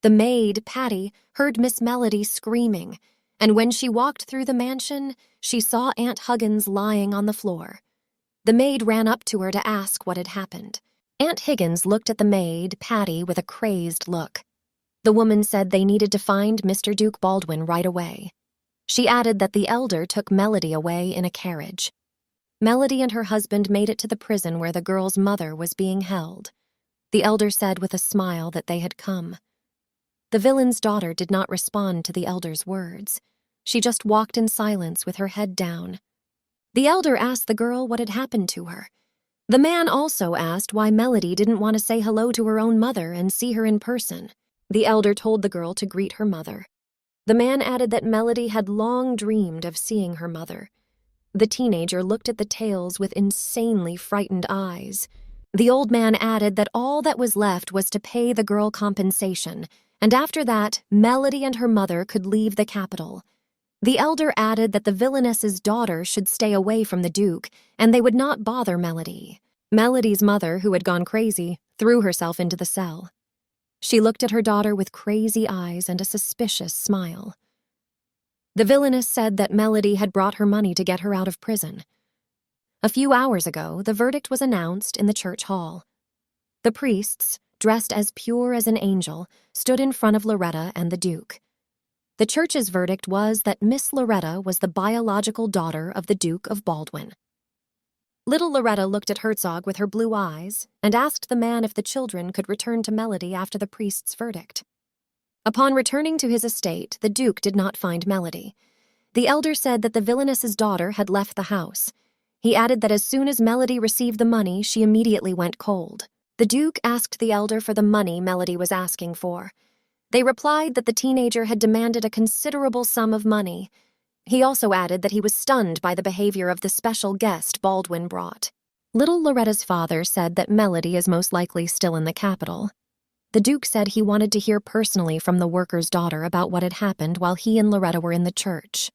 The maid, Patty, heard Miss Melody screaming, and when she walked through the mansion, she saw Aunt Huggins lying on the floor. The maid ran up to her to ask what had happened. Aunt Higgins looked at the maid, Patty, with a crazed look. The woman said they needed to find Mr. Duke Baldwin right away. She added that the elder took Melody away in a carriage. Melody and her husband made it to the prison where the girl's mother was being held. The elder said with a smile that they had come. The villain's daughter did not respond to the elder's words. She just walked in silence with her head down. The elder asked the girl what had happened to her. The man also asked why Melody didn't want to say hello to her own mother and see her in person. The elder told the girl to greet her mother. The man added that Melody had long dreamed of seeing her mother. The teenager looked at the tales with insanely frightened eyes. The old man added that all that was left was to pay the girl compensation, and after that, Melody and her mother could leave the capital. The elder added that the villainess's daughter should stay away from the Duke, and they would not bother Melody. Melody's mother, who had gone crazy, threw herself into the cell. She looked at her daughter with crazy eyes and a suspicious smile. The villainess said that Melody had brought her money to get her out of prison. A few hours ago, the verdict was announced in the church hall. The priests, dressed as pure as an angel, stood in front of Loretta and the Duke. The church's verdict was that Miss Loretta was the biological daughter of the Duke of Baldwin. Little Loretta looked at Herzog with her blue eyes and asked the man if the children could return to Melody after the priest's verdict. Upon returning to his estate, the Duke did not find Melody. The elder said that the villainess's daughter had left the house. He added that as soon as Melody received the money, she immediately went cold. The Duke asked the elder for the money Melody was asking for. They replied that the teenager had demanded a considerable sum of money. He also added that he was stunned by the behavior of the special guest Baldwin brought. Little Loretta's father said that Melody is most likely still in the capital. The Duke said he wanted to hear personally from the worker's daughter about what had happened while he and Loretta were in the church.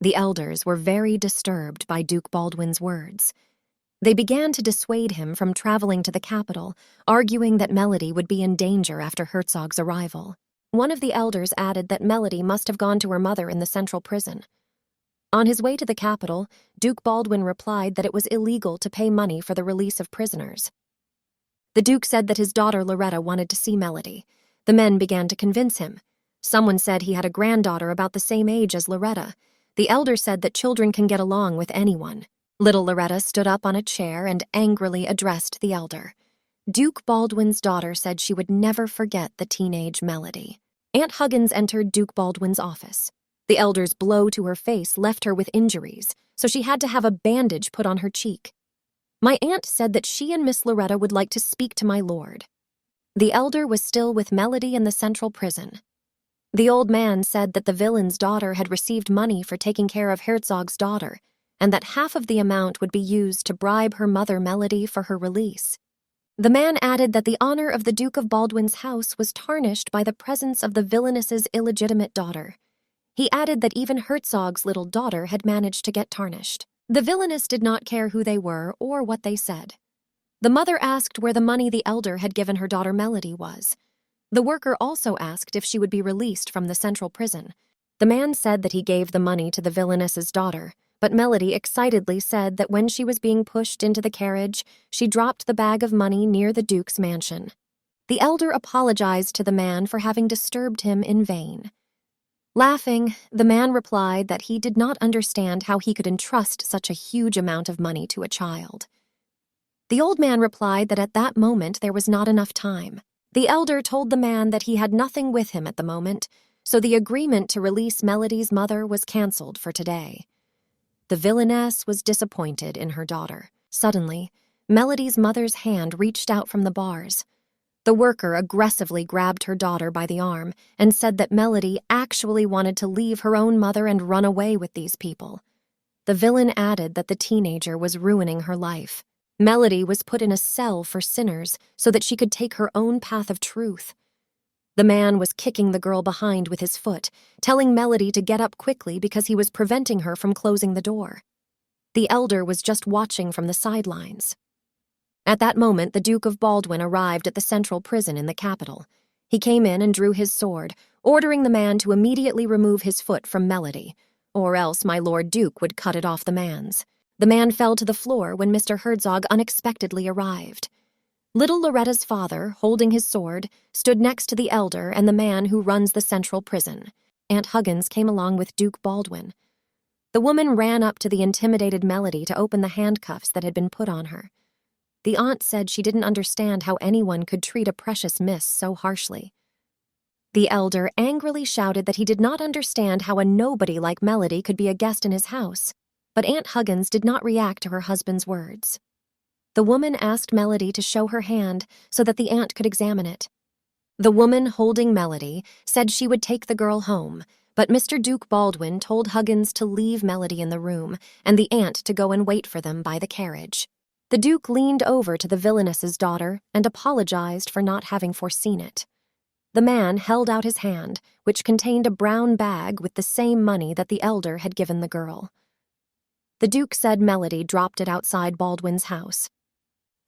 The elders were very disturbed by Duke Baldwin's words. They began to dissuade him from traveling to the capital, arguing that Melody would be in danger after Herzog's arrival. One of the elders added that Melody must have gone to her mother in the central prison. On his way to the capital, Duke Baldwin replied that it was illegal to pay money for the release of prisoners. The Duke said that his daughter Loretta wanted to see Melody. The men began to convince him. Someone said he had a granddaughter about the same age as Loretta. The elder said that children can get along with anyone. Little Loretta stood up on a chair and angrily addressed the elder. Duke Baldwin's daughter said she would never forget the teenage Melody. Aunt Huggins entered Duke Baldwin's office. The elder's blow to her face left her with injuries, so she had to have a bandage put on her cheek. My aunt said that she and Miss Loretta would like to speak to my lord. The elder was still with Melody in the central prison. The old man said that the villain's daughter had received money for taking care of Herzog's daughter, and that half of the amount would be used to bribe her mother Melody for her release. The man added that the honor of the Duke of Baldwin's house was tarnished by the presence of the villainess's illegitimate daughter. He added that even Herzog's little daughter had managed to get tarnished. The villainess did not care who they were or what they said. The mother asked where the money the elder had given her daughter Melody was. The worker also asked if she would be released from the central prison. The man said that he gave the money to the villainess's daughter, but Melody excitedly said that when she was being pushed into the carriage, she dropped the bag of money near the Duke's mansion. The elder apologized to the man for having disturbed him in vain. Laughing, the man replied that he did not understand how he could entrust such a huge amount of money to a child. The old man replied that at that moment there was not enough time. The elder told the man that he had nothing with him at the moment, so the agreement to release Melody's mother was canceled for today. The villainess was disappointed in her daughter. Suddenly, Melody's mother's hand reached out from the bars. The worker aggressively grabbed her daughter by the arm and said that Melody actually wanted to leave her own mother and run away with these people. The villain added that the teenager was ruining her life. Melody was put in a cell for sinners so that she could take her own path of truth. The man was kicking the girl behind with his foot, telling Melody to get up quickly because he was preventing her from closing the door. The elder was just watching from the sidelines. At that moment, the Duke of Baldwin arrived at the central prison in the capital. He came in and drew his sword, ordering the man to immediately remove his foot from Melody, or else my Lord Duke would cut it off the man's. The man fell to the floor when Mr. Herzog unexpectedly arrived. Little Loretta's father, holding his sword, stood next to the elder and the man who runs the central prison. Aunt Huggins came along with Duke Baldwin. The woman ran up to the intimidated Melody to open the handcuffs that had been put on her. The aunt said she didn't understand how anyone could treat a precious miss so harshly. The elder angrily shouted that he did not understand how a nobody like Melody could be a guest in his house, but Aunt Huggins did not react to her husband's words. The woman asked Melody to show her hand so that the aunt could examine it. The woman holding Melody said she would take the girl home, but Mr. Duke Baldwin told Huggins to leave Melody in the room and the aunt to go and wait for them by the carriage. The Duke leaned over to the villainess's daughter and apologized for not having foreseen it. The man held out his hand, which contained a brown bag with the same money that the elder had given the girl. The Duke said Melody dropped it outside Baldwin's house.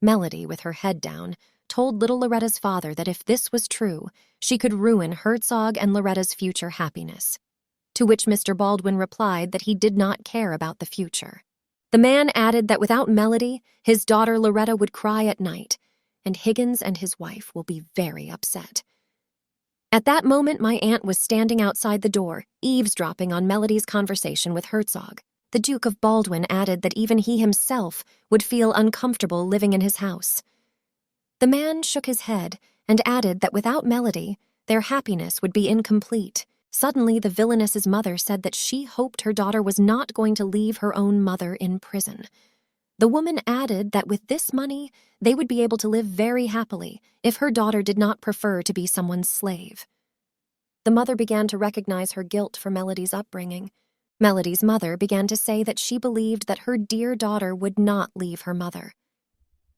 Melody, with her head down, told little Loretta's father that if this was true, she could ruin Herzog and Loretta's future happiness. To which Mr. Baldwin replied that he did not care about the future. The man added that without Melody, his daughter Loretta would cry at night, and Higgins and his wife will be very upset. At that moment, my aunt was standing outside the door, eavesdropping on Melody's conversation with Herzog. The Duke of Baldwin added that even he himself would feel uncomfortable living in his house. The man shook his head and added that without Melody, their happiness would be incomplete. Suddenly, the villainess's mother said that she hoped her daughter was not going to leave her own mother in prison. The woman added that with this money, they would be able to live very happily if her daughter did not prefer to be someone's slave. The mother began to recognize her guilt for Melody's upbringing. Melody's mother began to say that she believed that her dear daughter would not leave her mother.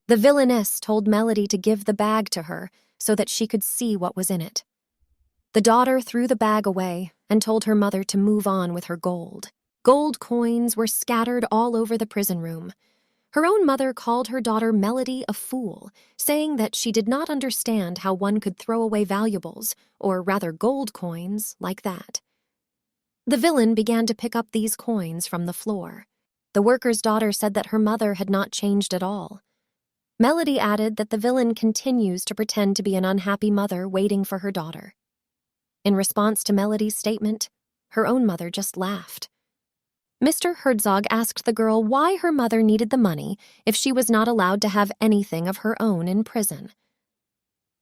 The villainess told Melody to give the bag to her so that she could see what was in it. The daughter threw the bag away and told her mother to move on with her gold. Gold coins were scattered all over the prison room. Her own mother called her daughter Melody a fool, saying that she did not understand how one could throw away valuables, or rather gold coins, like that. The villain began to pick up these coins from the floor. The worker's daughter said that her mother had not changed at all. Melody added that the villain continues to pretend to be an unhappy mother waiting for her daughter. In response to Melody's statement, her own mother just laughed. Mr. Herzog asked the girl why her mother needed the money if she was not allowed to have anything of her own in prison.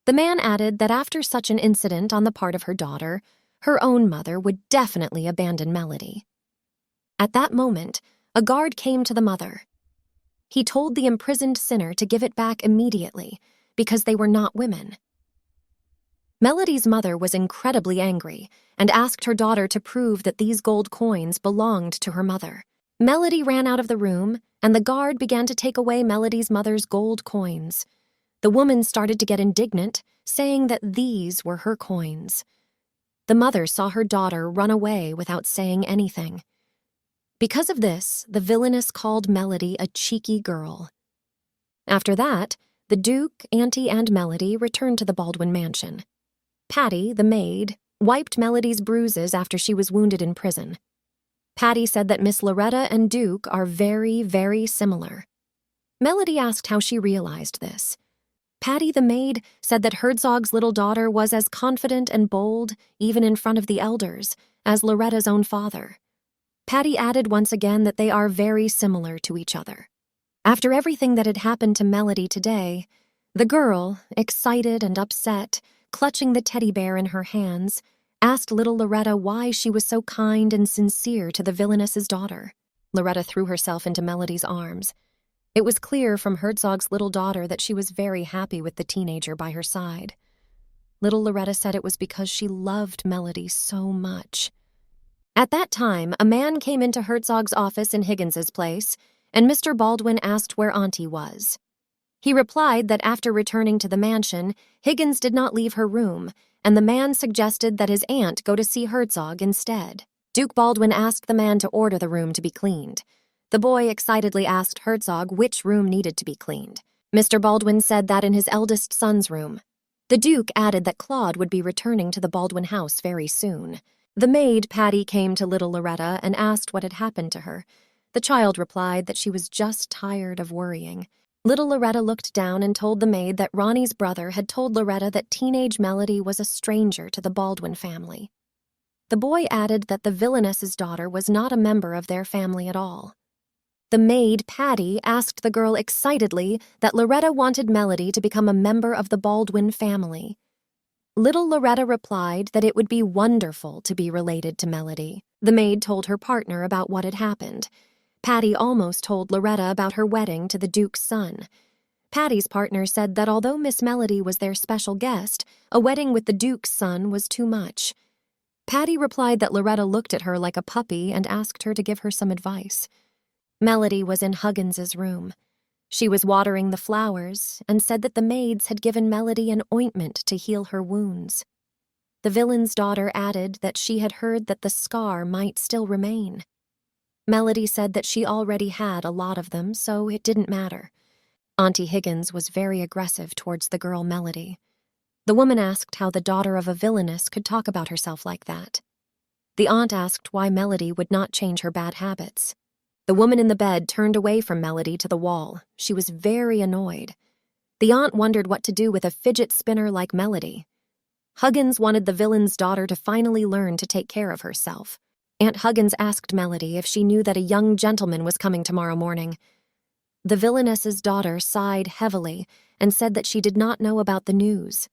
The man added that after such an incident on the part of her daughter, her own mother would definitely abandon Melody. At that moment, a guard came to the mother. He told the imprisoned sinner to give it back immediately because they were not women. Melody's mother was incredibly angry and asked her daughter to prove that these gold coins belonged to her mother. Melody ran out of the room, and the guard began to take away Melody's mother's gold coins. The woman started to get indignant, saying that these were her coins. The mother saw her daughter run away without saying anything. Because of this, the villainess called Melody a cheeky girl. After that, the Duke, Auntie, and Melody returned to the Baldwin mansion. Patty, the maid, wiped Melody's bruises after she was wounded in prison. Patty said that Miss Loretta and Duke are very, very similar. Melody asked how she realized this. Patty, the maid, said that Herzog's little daughter was as confident and bold, even in front of the elders, as Loretta's own father. Patty added once again that they are very similar to each other. After everything that had happened to Melody today, the girl, excited and upset, clutching the teddy bear in her hands, asked little Loretta why she was so kind and sincere to the villainess's daughter. Loretta threw herself into Melody's arms. It was clear from Herzog's little daughter that she was very happy with the teenager by her side. Little Loretta said it was because she loved Melody so much. At that time, a man came into Herzog's office in Higgins's place, and Mr. Baldwin asked where Auntie was. He replied that after returning to the mansion, Higgins did not leave her room, and the man suggested that his aunt go to see Herzog instead. Duke Baldwin asked the man to order the room to be cleaned. The boy excitedly asked Herzog which room needed to be cleaned. Mr. Baldwin said that in his eldest son's room. The Duke added that Claude would be returning to the Baldwin house very soon. The maid, Patty, came to little Loretta and asked what had happened to her. The child replied that she was just tired of worrying. Little Loretta looked down and told the maid that Ronnie's brother had told Loretta that teenage Melody was a stranger to the Baldwin family. The boy added that the villainess's daughter was not a member of their family at all. The maid, Patty, asked the girl excitedly that Loretta wanted Melody to become a member of the Baldwin family. Little Loretta replied that it would be wonderful to be related to Melody. The maid told her partner about what had happened. Patty almost told Loretta about her wedding to the Duke's son. Patty's partner said that although Miss Melody was their special guest, a wedding with the Duke's son was too much. Patty replied that Loretta looked at her like a puppy and asked her to give her some advice. Melody was in Huggins's room. She was watering the flowers and said that the maids had given Melody an ointment to heal her wounds. The villain's daughter added that she had heard that the scar might still remain. Melody said that she already had a lot of them, so it didn't matter. Auntie Higgins was very aggressive towards the girl Melody. The woman asked how the daughter of a villainess could talk about herself like that. The aunt asked why Melody would not change her bad habits. The woman in the bed turned away from Melody to the wall. She was very annoyed. The aunt wondered what to do with a fidget spinner like Melody. Huggins wanted the villain's daughter to finally learn to take care of herself. Aunt Huggins asked Melody if she knew that a young gentleman was coming tomorrow morning. The villainess's daughter sighed heavily and said that she did not know about the news.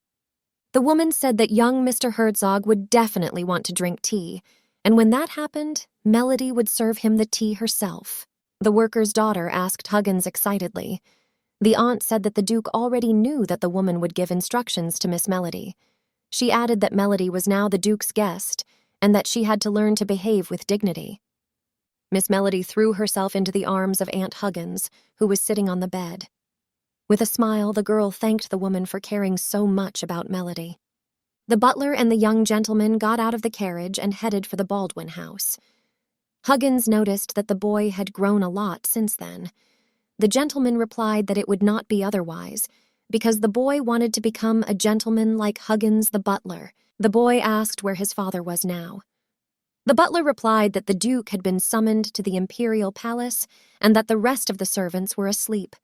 The woman said that young Mr. Herzog would definitely want to drink tea, and when that happened, Melody would serve him the tea herself. The worker's daughter asked Huggins excitedly. The aunt said that the Duke already knew that the woman would give instructions to Miss Melody. She added that Melody was now the Duke's guest, and that she had to learn to behave with dignity. Miss Melody threw herself into the arms of Aunt Huggins, who was sitting on the bed. With a smile, the girl thanked the woman for caring so much about Melody. The butler and the young gentleman got out of the carriage and headed for the Baldwin house. Huggins noticed that the boy had grown a lot since then. The gentleman replied that it would not be otherwise, because the boy wanted to become a gentleman like Huggins the butler. The boy asked where his father was now. The butler replied that the Duke had been summoned to the imperial palace and that the rest of the servants were asleep.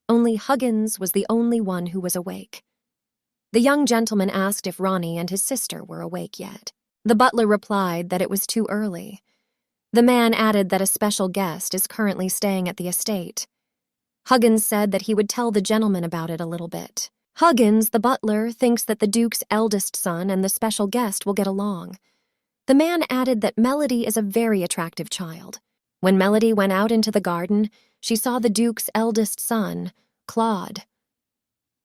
Only Huggins was the only one who was awake. The young gentleman asked if Ronnie and his sister were awake yet. The butler replied that it was too early. The man added that a special guest is currently staying at the estate. Huggins said that he would tell the gentleman about it a little bit. Huggins, the butler, thinks that the Duke's eldest son and the special guest will get along. The man added that Melody is a very attractive child. When Melody went out into the garden, she saw the Duke's eldest son, Claude.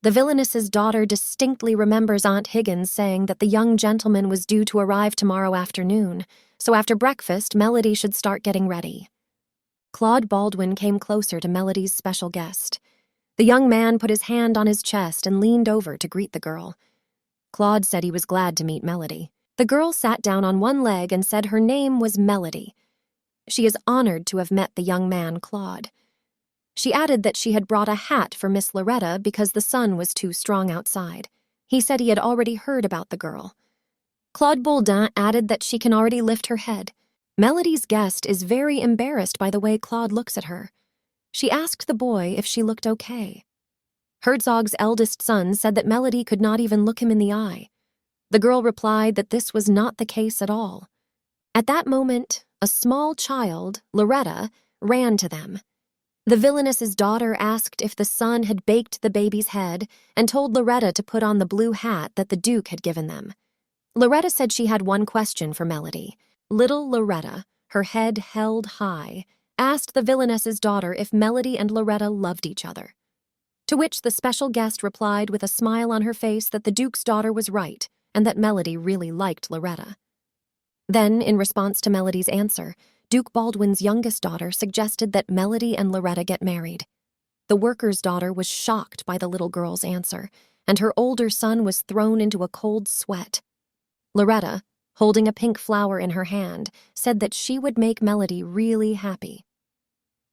The villainess's daughter distinctly remembers Aunt Higgins saying that the young gentleman was due to arrive tomorrow afternoon, so after breakfast, Melody should start getting ready. Claude Baldwin came closer to Melody's special guest. The young man put his hand on his chest and leaned over to greet the girl. Claude said he was glad to meet Melody. The girl sat down on one leg and said her name was Melody. She is honored to have met the young man, Claude. She added that she had brought a hat for Miss Loretta because the sun was too strong outside. He said he had already heard about the girl. Claude Boldin added that she can already lift her head. Melody's guest is very embarrassed by the way Claude looks at her. She asked the boy if she looked okay. Herzog's eldest son said that Melody could not even look him in the eye. The girl replied that this was not the case at all. At that moment, a small child, Loretta, ran to them. The villainess's daughter asked if the son had baked the baby's head and told Loretta to put on the blue hat that the Duke had given them. Loretta said she had one question for Melody. Little Loretta, her head held high, asked the villainess's daughter if Melody and Loretta loved each other. To which the special guest replied with a smile on her face that the Duke's daughter was right and that Melody really liked Loretta. Then, in response to Melody's answer, Duke Baldwin's youngest daughter suggested that Melody and Loretta get married. The worker's daughter was shocked by the little girl's answer, and her older son was thrown into a cold sweat. Loretta, holding a pink flower in her hand, said that she would make Melody really happy.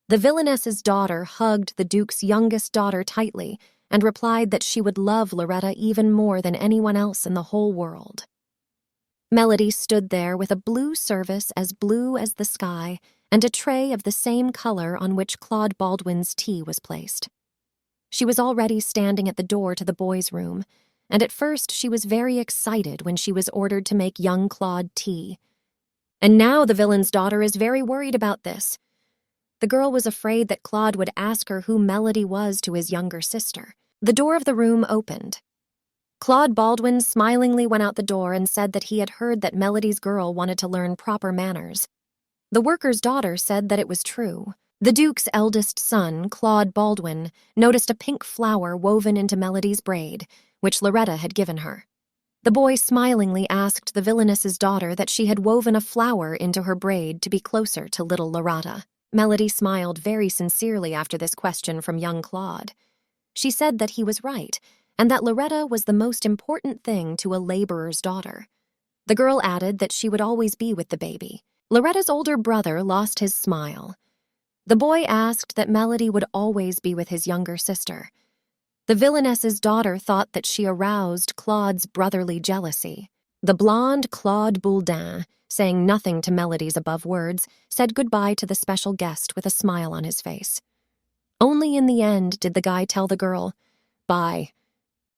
The villainess's daughter hugged the Duke's youngest daughter tightly and replied that she would love Loretta even more than anyone else in the whole world. Melody stood there with a blue service as blue as the sky and a tray of the same color on which Claude Baldwin's tea was placed. She was already standing at the door to the boys' room, and at first she was very excited when she was ordered to make young Claude tea. And now the villain's daughter is very worried about this. The girl was afraid that Claude would ask her who Melody was to his younger sister. The door of the room opened. Claude Baldwin smilingly went out the door and said that he had heard that Melody's girl wanted to learn proper manners. The worker's daughter said that it was true. The Duke's eldest son, Claude Baldwin, noticed a pink flower woven into Melody's braid, which Loretta had given her. The boy smilingly asked the villainess's daughter that she had woven a flower into her braid to be closer to little Loretta. Melody smiled very sincerely after this question from young Claude. She said that he was right, and that Loretta was the most important thing to a laborer's daughter. The girl added that she would always be with the baby. Loretta's older brother lost his smile. The boy asked that Melody would always be with his younger sister. The villainess's daughter thought that she aroused Claude's brotherly jealousy. The blonde Claude Boulden, saying nothing to Melody's above words, said goodbye to the special guest with a smile on his face. Only in the end did the guy tell the girl, "Bye."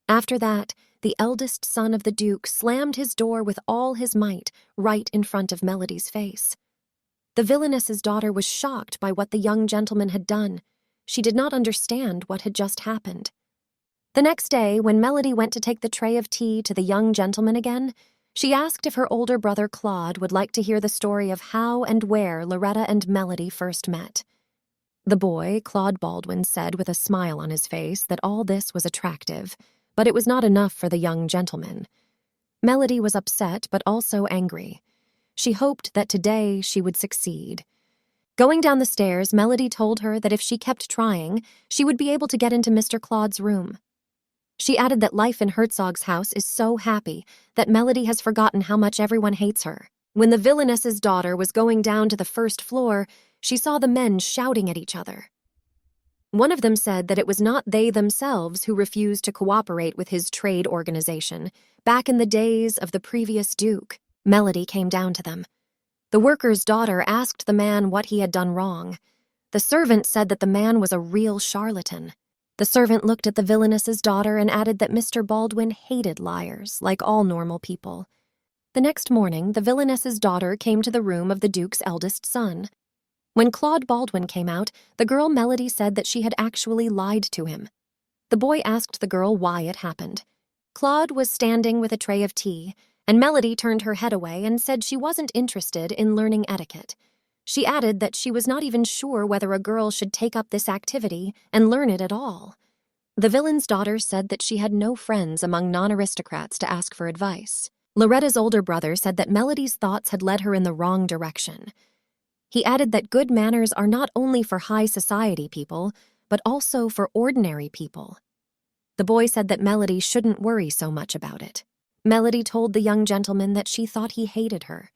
After that, the eldest son of the Duke slammed his door with all his might right in front of Melody's face. The villainess's daughter was shocked by what the young gentleman had done. She did not understand what had just happened. The next day, when Melody went to take the tray of tea to the young gentleman again, she asked if her older brother Claude would like to hear the story of how and where Loretta and Melody first met. The boy, Claude Baldwin, said with a smile on his face that all this was attractive, but it was not enough for the young gentleman. Melody was upset but also angry. She hoped that today she would succeed. Going down the stairs, Melody told her that if she kept trying, she would be able to get into Mr. Claude's room. She added that life in Herzog's house is so happy that Melody has forgotten how much everyone hates her. When the villainess's daughter was going down to the first floor, she saw the men shouting at each other. One of them said that it was not they themselves who refused to cooperate with his trade organization. Back in the days of the previous Duke, Melody came down to them. The worker's daughter asked the man what he had done wrong. The servant said that the man was a real charlatan. The servant looked at the villainess's daughter and added that Mr. Baldwin hated liars, like all normal people. The next morning, the villainess's daughter came to the room of the Duke's eldest son. When Claude Baldwin came out, the girl Melody said that she had actually lied to him. The boy asked the girl why it happened. Claude was standing with a tray of tea, and Melody turned her head away and said she wasn't interested in learning etiquette. She added that she was not even sure whether a girl should take up this activity and learn it at all. The villain's daughter said that she had no friends among non-aristocrats to ask for advice. Loretta's older brother said that Melody's thoughts had led her in the wrong direction. He added that good manners are not only for high society people, but also for ordinary people. The boy said that Melody shouldn't worry so much about it. Melody told the young gentleman that she thought he hated her.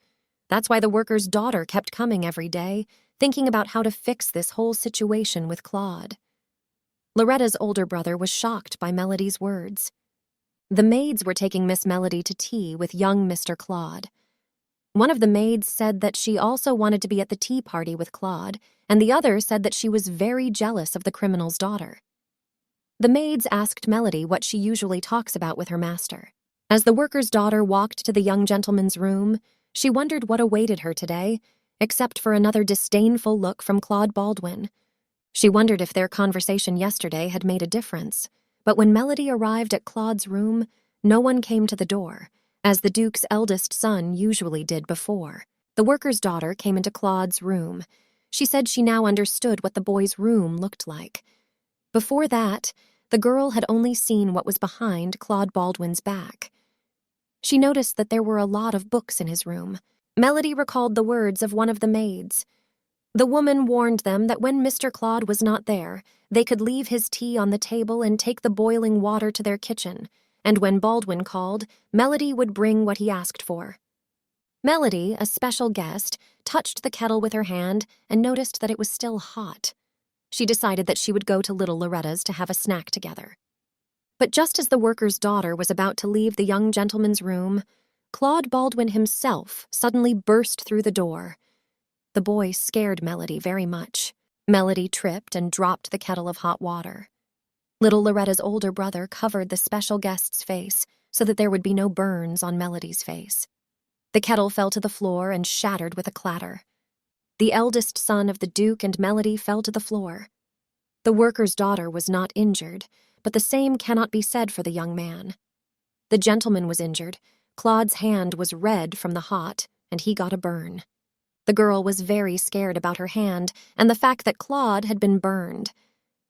That's why the worker's daughter kept coming every day, thinking about how to fix this whole situation with Claude. Loretta's older brother was shocked by Melody's words. The maids were taking Miss Melody to tea with young Mr. Claude. One of the maids said that she also wanted to be at the tea party with Claude, and the other said that she was very jealous of the criminal's daughter. The maids asked Melody what she usually talks about with her master. As the worker's daughter walked to the young gentleman's room, she wondered what awaited her today, except for another disdainful look from Claude Baldwin. She wondered if their conversation yesterday had made a difference, but when Melody arrived at Claude's room, no one came to the door, as the Duke's eldest son usually did before. The worker's daughter came into Claude's room. She said she now understood what the boy's room looked like. Before that, the girl had only seen what was behind Claude Baldwin's back. She noticed that there were a lot of books in his room. Melody recalled the words of one of the maids. The woman warned them that when Mr. Claude was not there, they could leave his tea on the table and take the boiling water to their kitchen, and when Baldwin called, Melody would bring what he asked for. Melody, a special guest, touched the kettle with her hand and noticed that it was still hot. She decided that she would go to little Loretta's to have a snack together. But just as the worker's daughter was about to leave the young gentleman's room, Claude Baldwin himself suddenly burst through the door. The boy scared Melody very much. Melody tripped and dropped the kettle of hot water. Little Loretta's older brother covered the special guest's face so that there would be no burns on Melody's face. The kettle fell to the floor and shattered with a clatter. The eldest son of the Duke and Melody fell to the floor. The worker's daughter was not injured, but the same cannot be said for the young man. The gentleman was injured. Claude's hand was red from the hot, and he got a burn. The girl was very scared about her hand and the fact that Claude had been burned.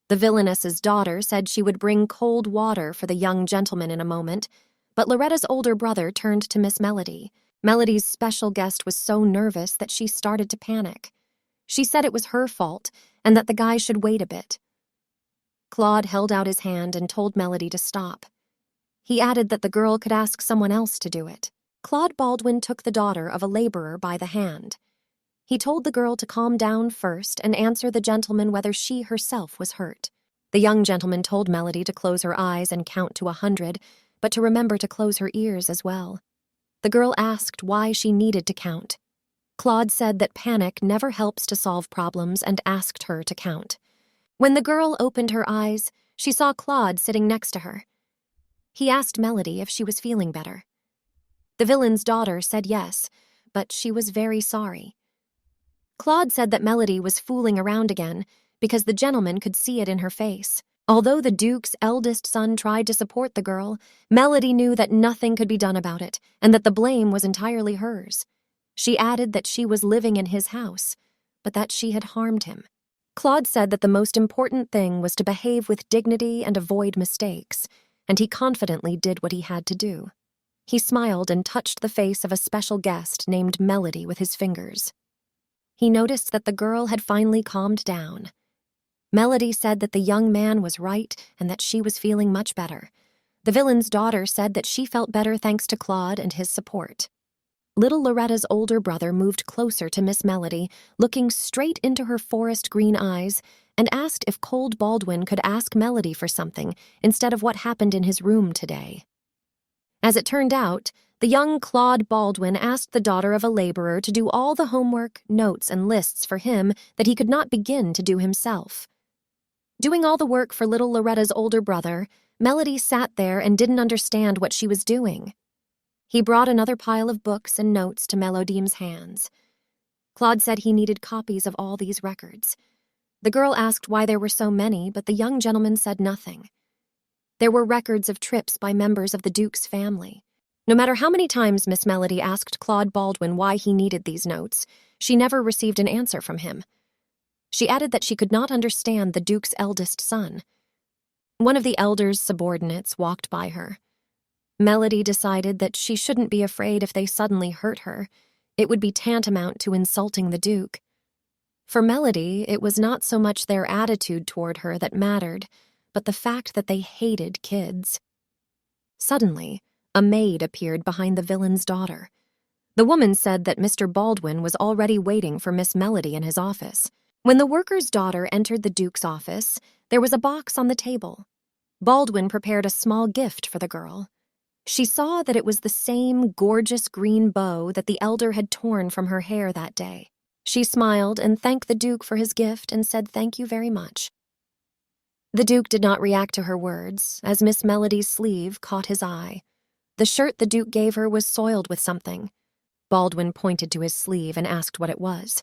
The villainess's daughter said she would bring cold water for the young gentleman in a moment, but Loretta's older brother turned to Miss Melody. Melody's special guest was so nervous that she started to panic. She said it was her fault and that the guy should wait a bit. Claude held out his hand and told Melody to stop. He added that the girl could ask someone else to do it. Claude Baldwin took the daughter of a laborer by the hand. He told the girl to calm down first and answer the gentleman whether she herself was hurt. The young gentleman told Melody to close her eyes and count to 100, but to remember to close her ears as well. The girl asked why she needed to count. Claude said that panic never helps to solve problems and asked her to count. When the girl opened her eyes, she saw Claude sitting next to her. He asked Melody if she was feeling better. The villain's daughter said yes, but she was very sorry. Claude said that Melody was fooling around again because the gentleman could see it in her face. Although the Duke's eldest son tried to support the girl, Melody knew that nothing could be done about it and that the blame was entirely hers. She added that she was living in his house, but that she had harmed him. Claude said that the most important thing was to behave with dignity and avoid mistakes, and he confidently did what he had to do. He smiled and touched the face of a special guest named Melody with his fingers. He noticed that the girl had finally calmed down. Melody said that the young man was right and that she was feeling much better. The villain's daughter said that she felt better thanks to Claude and his support. Little Loretta's older brother moved closer to Miss Melody, looking straight into her forest green eyes, and asked if Claude Baldwin could ask Melody for something instead of what happened in his room today. As it turned out, the young Claude Baldwin asked the daughter of a laborer to do all the homework, notes, and lists for him that he could not begin to do himself. Doing all the work for little Loretta's older brother, Melody sat there and didn't understand what she was doing. He brought another pile of books and notes to Melody's hands. Claude said he needed copies of all these records. The girl asked why there were so many, but the young gentleman said nothing. There were records of trips by members of the Duke's family. No matter how many times Miss Melody asked Claude Baldwin why he needed these notes, she never received an answer from him. She added that she could not understand the Duke's eldest son. One of the elder's subordinates walked by her. Melody decided that she shouldn't be afraid if they suddenly hurt her. It would be tantamount to insulting the Duke. For Melody, it was not so much their attitude toward her that mattered, but the fact that they hated kids. Suddenly, a maid appeared behind the villain's daughter. The woman said that Mr. Baldwin was already waiting for Miss Melody in his office. When the worker's daughter entered the Duke's office, there was a box on the table. Baldwin prepared a small gift for the girl. She saw that it was the same gorgeous green bow that the elder had torn from her hair that day. She smiled and thanked the Duke for his gift and said thank you very much. The Duke did not react to her words, as Miss Melody's sleeve caught his eye. The shirt the Duke gave her was soiled with something. Baldwin pointed to his sleeve and asked what it was.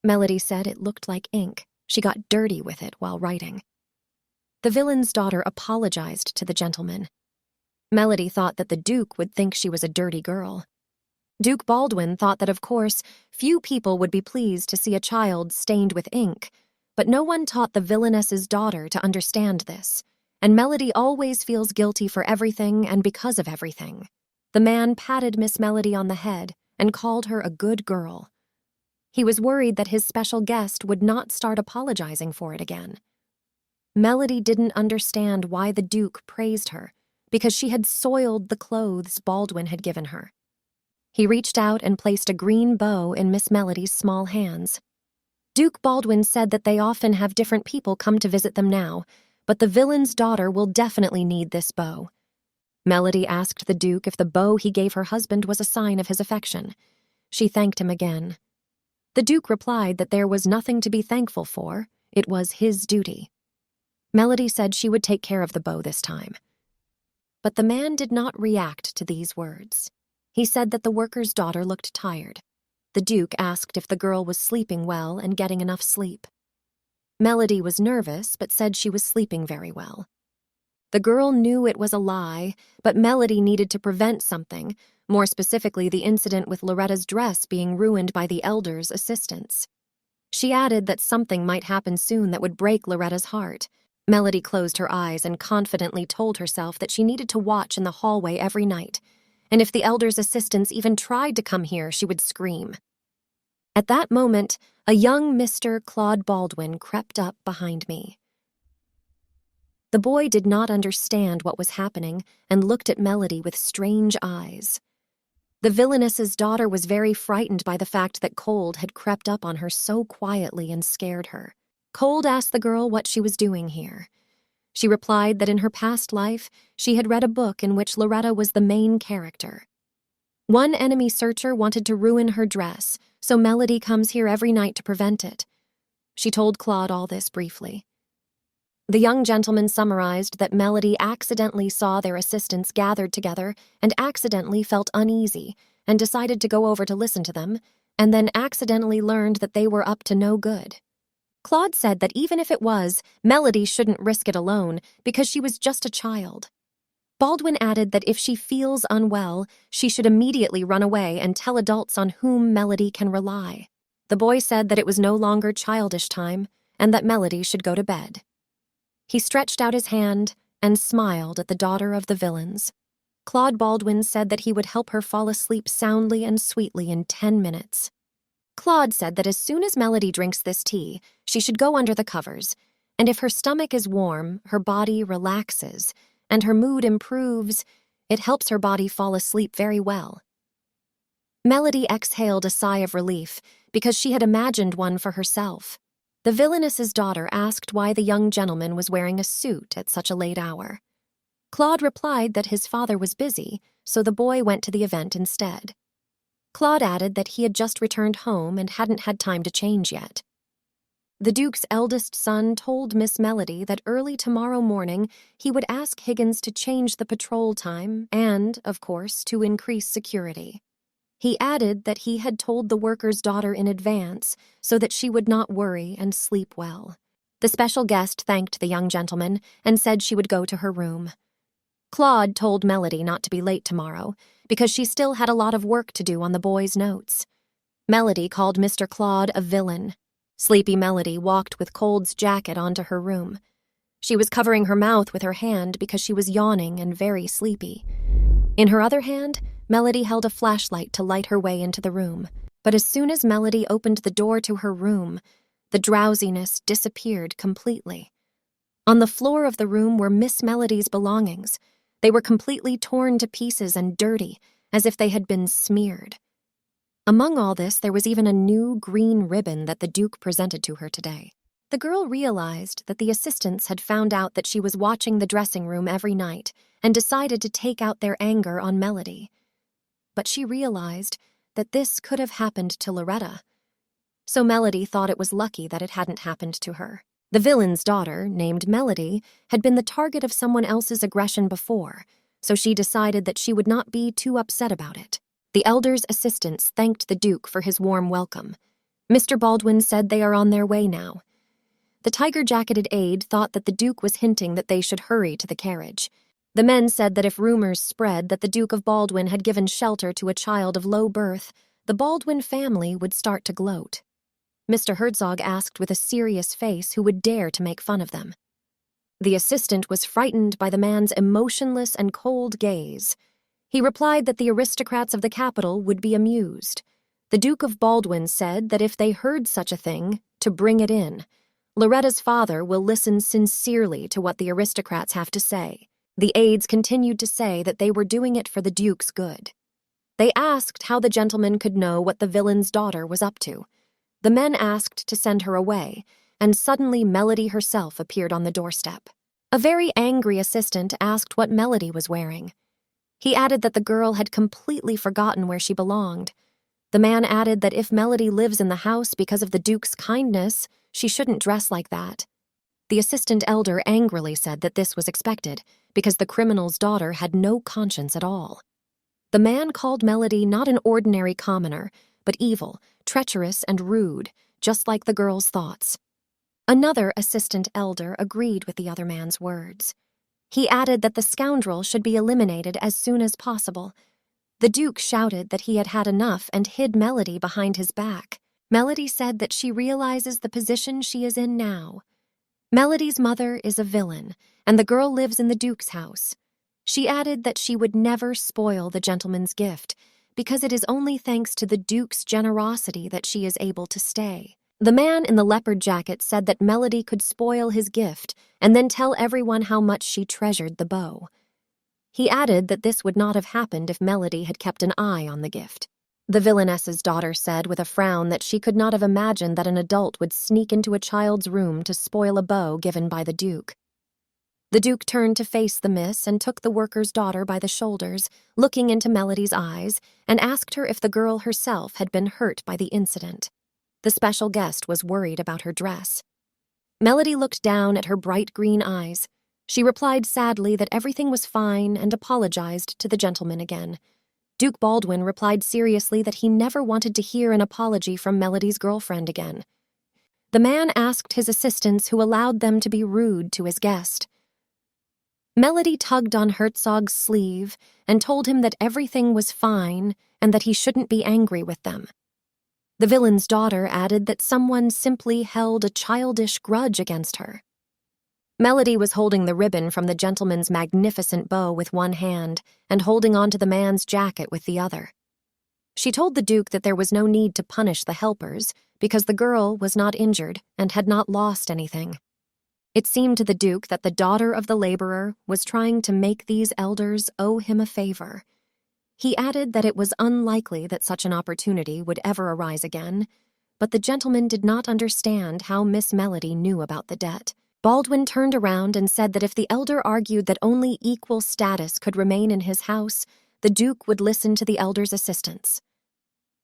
Melody said it looked like ink. She got dirty with it while writing. The villain's daughter apologized to the gentleman. Melody thought that the Duke would think she was a dirty girl. Duke Baldwin thought that, of course, few people would be pleased to see a child stained with ink, but no one taught the villainess's daughter to understand this, and Melody always feels guilty for everything and because of everything. The man patted Miss Melody on the head and called her a good girl. He was worried that his special guest would not start apologizing for it again. Melody didn't understand why the Duke praised her, because she had soiled the clothes Baldwin had given her. He reached out and placed a green bow in Miss Melody's small hands. Duke Baldwin said that they often have different people come to visit them now, but the villain's daughter will definitely need this bow. Melody asked the Duke if the bow he gave her husband was a sign of his affection. She thanked him again. The Duke replied that there was nothing to be thankful for. It was his duty. Melody said she would take care of the bow this time. But the man did not react to these words. He said that the worker's daughter looked tired. The Duke asked if the girl was sleeping well and getting enough sleep. Melody was nervous, but said she was sleeping very well. The girl knew it was a lie, but Melody needed to prevent something, more specifically the incident with Loretta's dress being ruined by the elder's assistants. She added that something might happen soon that would break Loretta's heart. Melody closed her eyes and confidently told herself that she needed to watch in the hallway every night, and if the elder's assistants even tried to come here, she would scream. At that moment, a young Mr. Claude Baldwin crept up behind me. The boy did not understand what was happening and looked at Melody with strange eyes. The villainess's daughter was very frightened by the fact that Cold had crept up on her so quietly and scared her. Cold asked the girl what she was doing here. She replied that in her past life, she had read a book in which Loretta was the main character. One enemy searcher wanted to ruin her dress, so Melody comes here every night to prevent it. She told Claude all this briefly. The young gentleman summarized that Melody accidentally saw their assistants gathered together and accidentally felt uneasy and decided to go over to listen to them, and then accidentally learned that they were up to no good. Claude said that even if it was, Melody shouldn't risk it alone because she was just a child. Baldwin added that if she feels unwell, she should immediately run away and tell adults on whom Melody can rely. The boy said that it was no longer childish time and that Melody should go to bed. He stretched out his hand and smiled at the daughter of the villains. Claude Baldwin said that he would help her fall asleep soundly and sweetly in 10 minutes. Claude said that as soon as Melody drinks this tea, she should go under the covers, and if her stomach is warm, her body relaxes, and her mood improves, it helps her body fall asleep very well. Melody exhaled a sigh of relief because she had imagined one for herself. The villainess's daughter asked why the young gentleman was wearing a suit at such a late hour. Claude replied that his father was busy, so the boy went to the event instead. Claude added that he had just returned home and hadn't had time to change yet. The Duke's eldest son told Miss Melody that early tomorrow morning he would ask Higgins to change the patrol time and, of course, to increase security. He added that he had told the worker's daughter in advance so that she would not worry and sleep well. The special guest thanked the young gentleman and said she would go to her room. Claude told Melody not to be late tomorrow because she still had a lot of work to do on the boy's notes. Melody called Mr. Claude a villain. Sleepy Melody walked with Cold's jacket onto her room. She was covering her mouth with her hand because she was yawning and very sleepy. In her other hand, Melody held a flashlight to light her way into the room. But as soon as Melody opened the door to her room, the drowsiness disappeared completely. On the floor of the room were Miss Melody's belongings. They were completely torn to pieces and dirty, as if they had been smeared. Among all this, there was even a new green ribbon that the Duke presented to her today. The girl realized that the assistants had found out that she was watching the dressing room every night and decided to take out their anger on Melody. But she realized that this could have happened to Loretta. So Melody thought it was lucky that it hadn't happened to her. The villain's daughter, named Melody, had been the target of someone else's aggression before, so she decided that she would not be too upset about it. The elder's assistants thanked the Duke for his warm welcome. Mr. Baldwin said they are on their way now. The tiger-jacketed aide thought that the Duke was hinting that they should hurry to the carriage. The men said that if rumors spread that the Duke of Baldwin had given shelter to a child of low birth, the Baldwin family would start to gloat. Mr. Herzog asked with a serious face who would dare to make fun of them. The assistant was frightened by the man's emotionless and cold gaze. He replied that the aristocrats of the capital would be amused. The Duke of Baldwin said that if they heard such a thing, to bring it in. Loretta's father will listen sincerely to what the aristocrats have to say. The aides continued to say that they were doing it for the Duke's good. They asked how the gentleman could know what the villain's daughter was up to. The men asked to send her away, and suddenly Melody herself appeared on the doorstep. A very angry assistant asked what Melody was wearing. He added that the girl had completely forgotten where she belonged. The man added that if Melody lives in the house because of the Duke's kindness, she shouldn't dress like that. The assistant elder angrily said that this was expected, because the criminal's daughter had no conscience at all. The man called Melody not an ordinary commoner, but evil, treacherous, and rude, just like the girl's thoughts. Another assistant elder agreed with the other man's words. He added that the scoundrel should be eliminated as soon as possible. The Duke shouted that he had had enough and hid Melody behind his back. Melody said that she realizes the position she is in now. Melody's mother is a villain, and the girl lives in the Duke's house. She added that she would never spoil the gentleman's gift, because it is only thanks to the Duke's generosity that she is able to stay. The man in the leopard jacket said that Melody could spoil his gift and then tell everyone how much she treasured the bow. He added that this would not have happened if Melody had kept an eye on the gift. The villainess's daughter said with a frown that she could not have imagined that an adult would sneak into a child's room to spoil a bow given by the Duke. The Duke turned to face the miss and took the worker's daughter by the shoulders, looking into Melody's eyes, and asked her if the girl herself had been hurt by the incident. The special guest was worried about her dress. Melody looked down at her bright green eyes. She replied sadly that everything was fine and apologized to the gentleman again. Duke Baldwin replied seriously that he never wanted to hear an apology from Melody's girlfriend again. The man asked his assistants who allowed them to be rude to his guest. Melody tugged on Herzog's sleeve and told him that everything was fine and that he shouldn't be angry with them. The villain's daughter added that someone simply held a childish grudge against her. Melody was holding the ribbon from the gentleman's magnificent bow with one hand and holding onto the man's jacket with the other. She told the Duke that there was no need to punish the helpers because the girl was not injured and had not lost anything. It seemed to the Duke that the daughter of the laborer was trying to make these elders owe him a favor. He added that it was unlikely that such an opportunity would ever arise again, but the gentleman did not understand how Miss Melody knew about the debt. Baldwin turned around and said that if the elder argued that only equal status could remain in his house, the Duke would listen to the elder's assistance.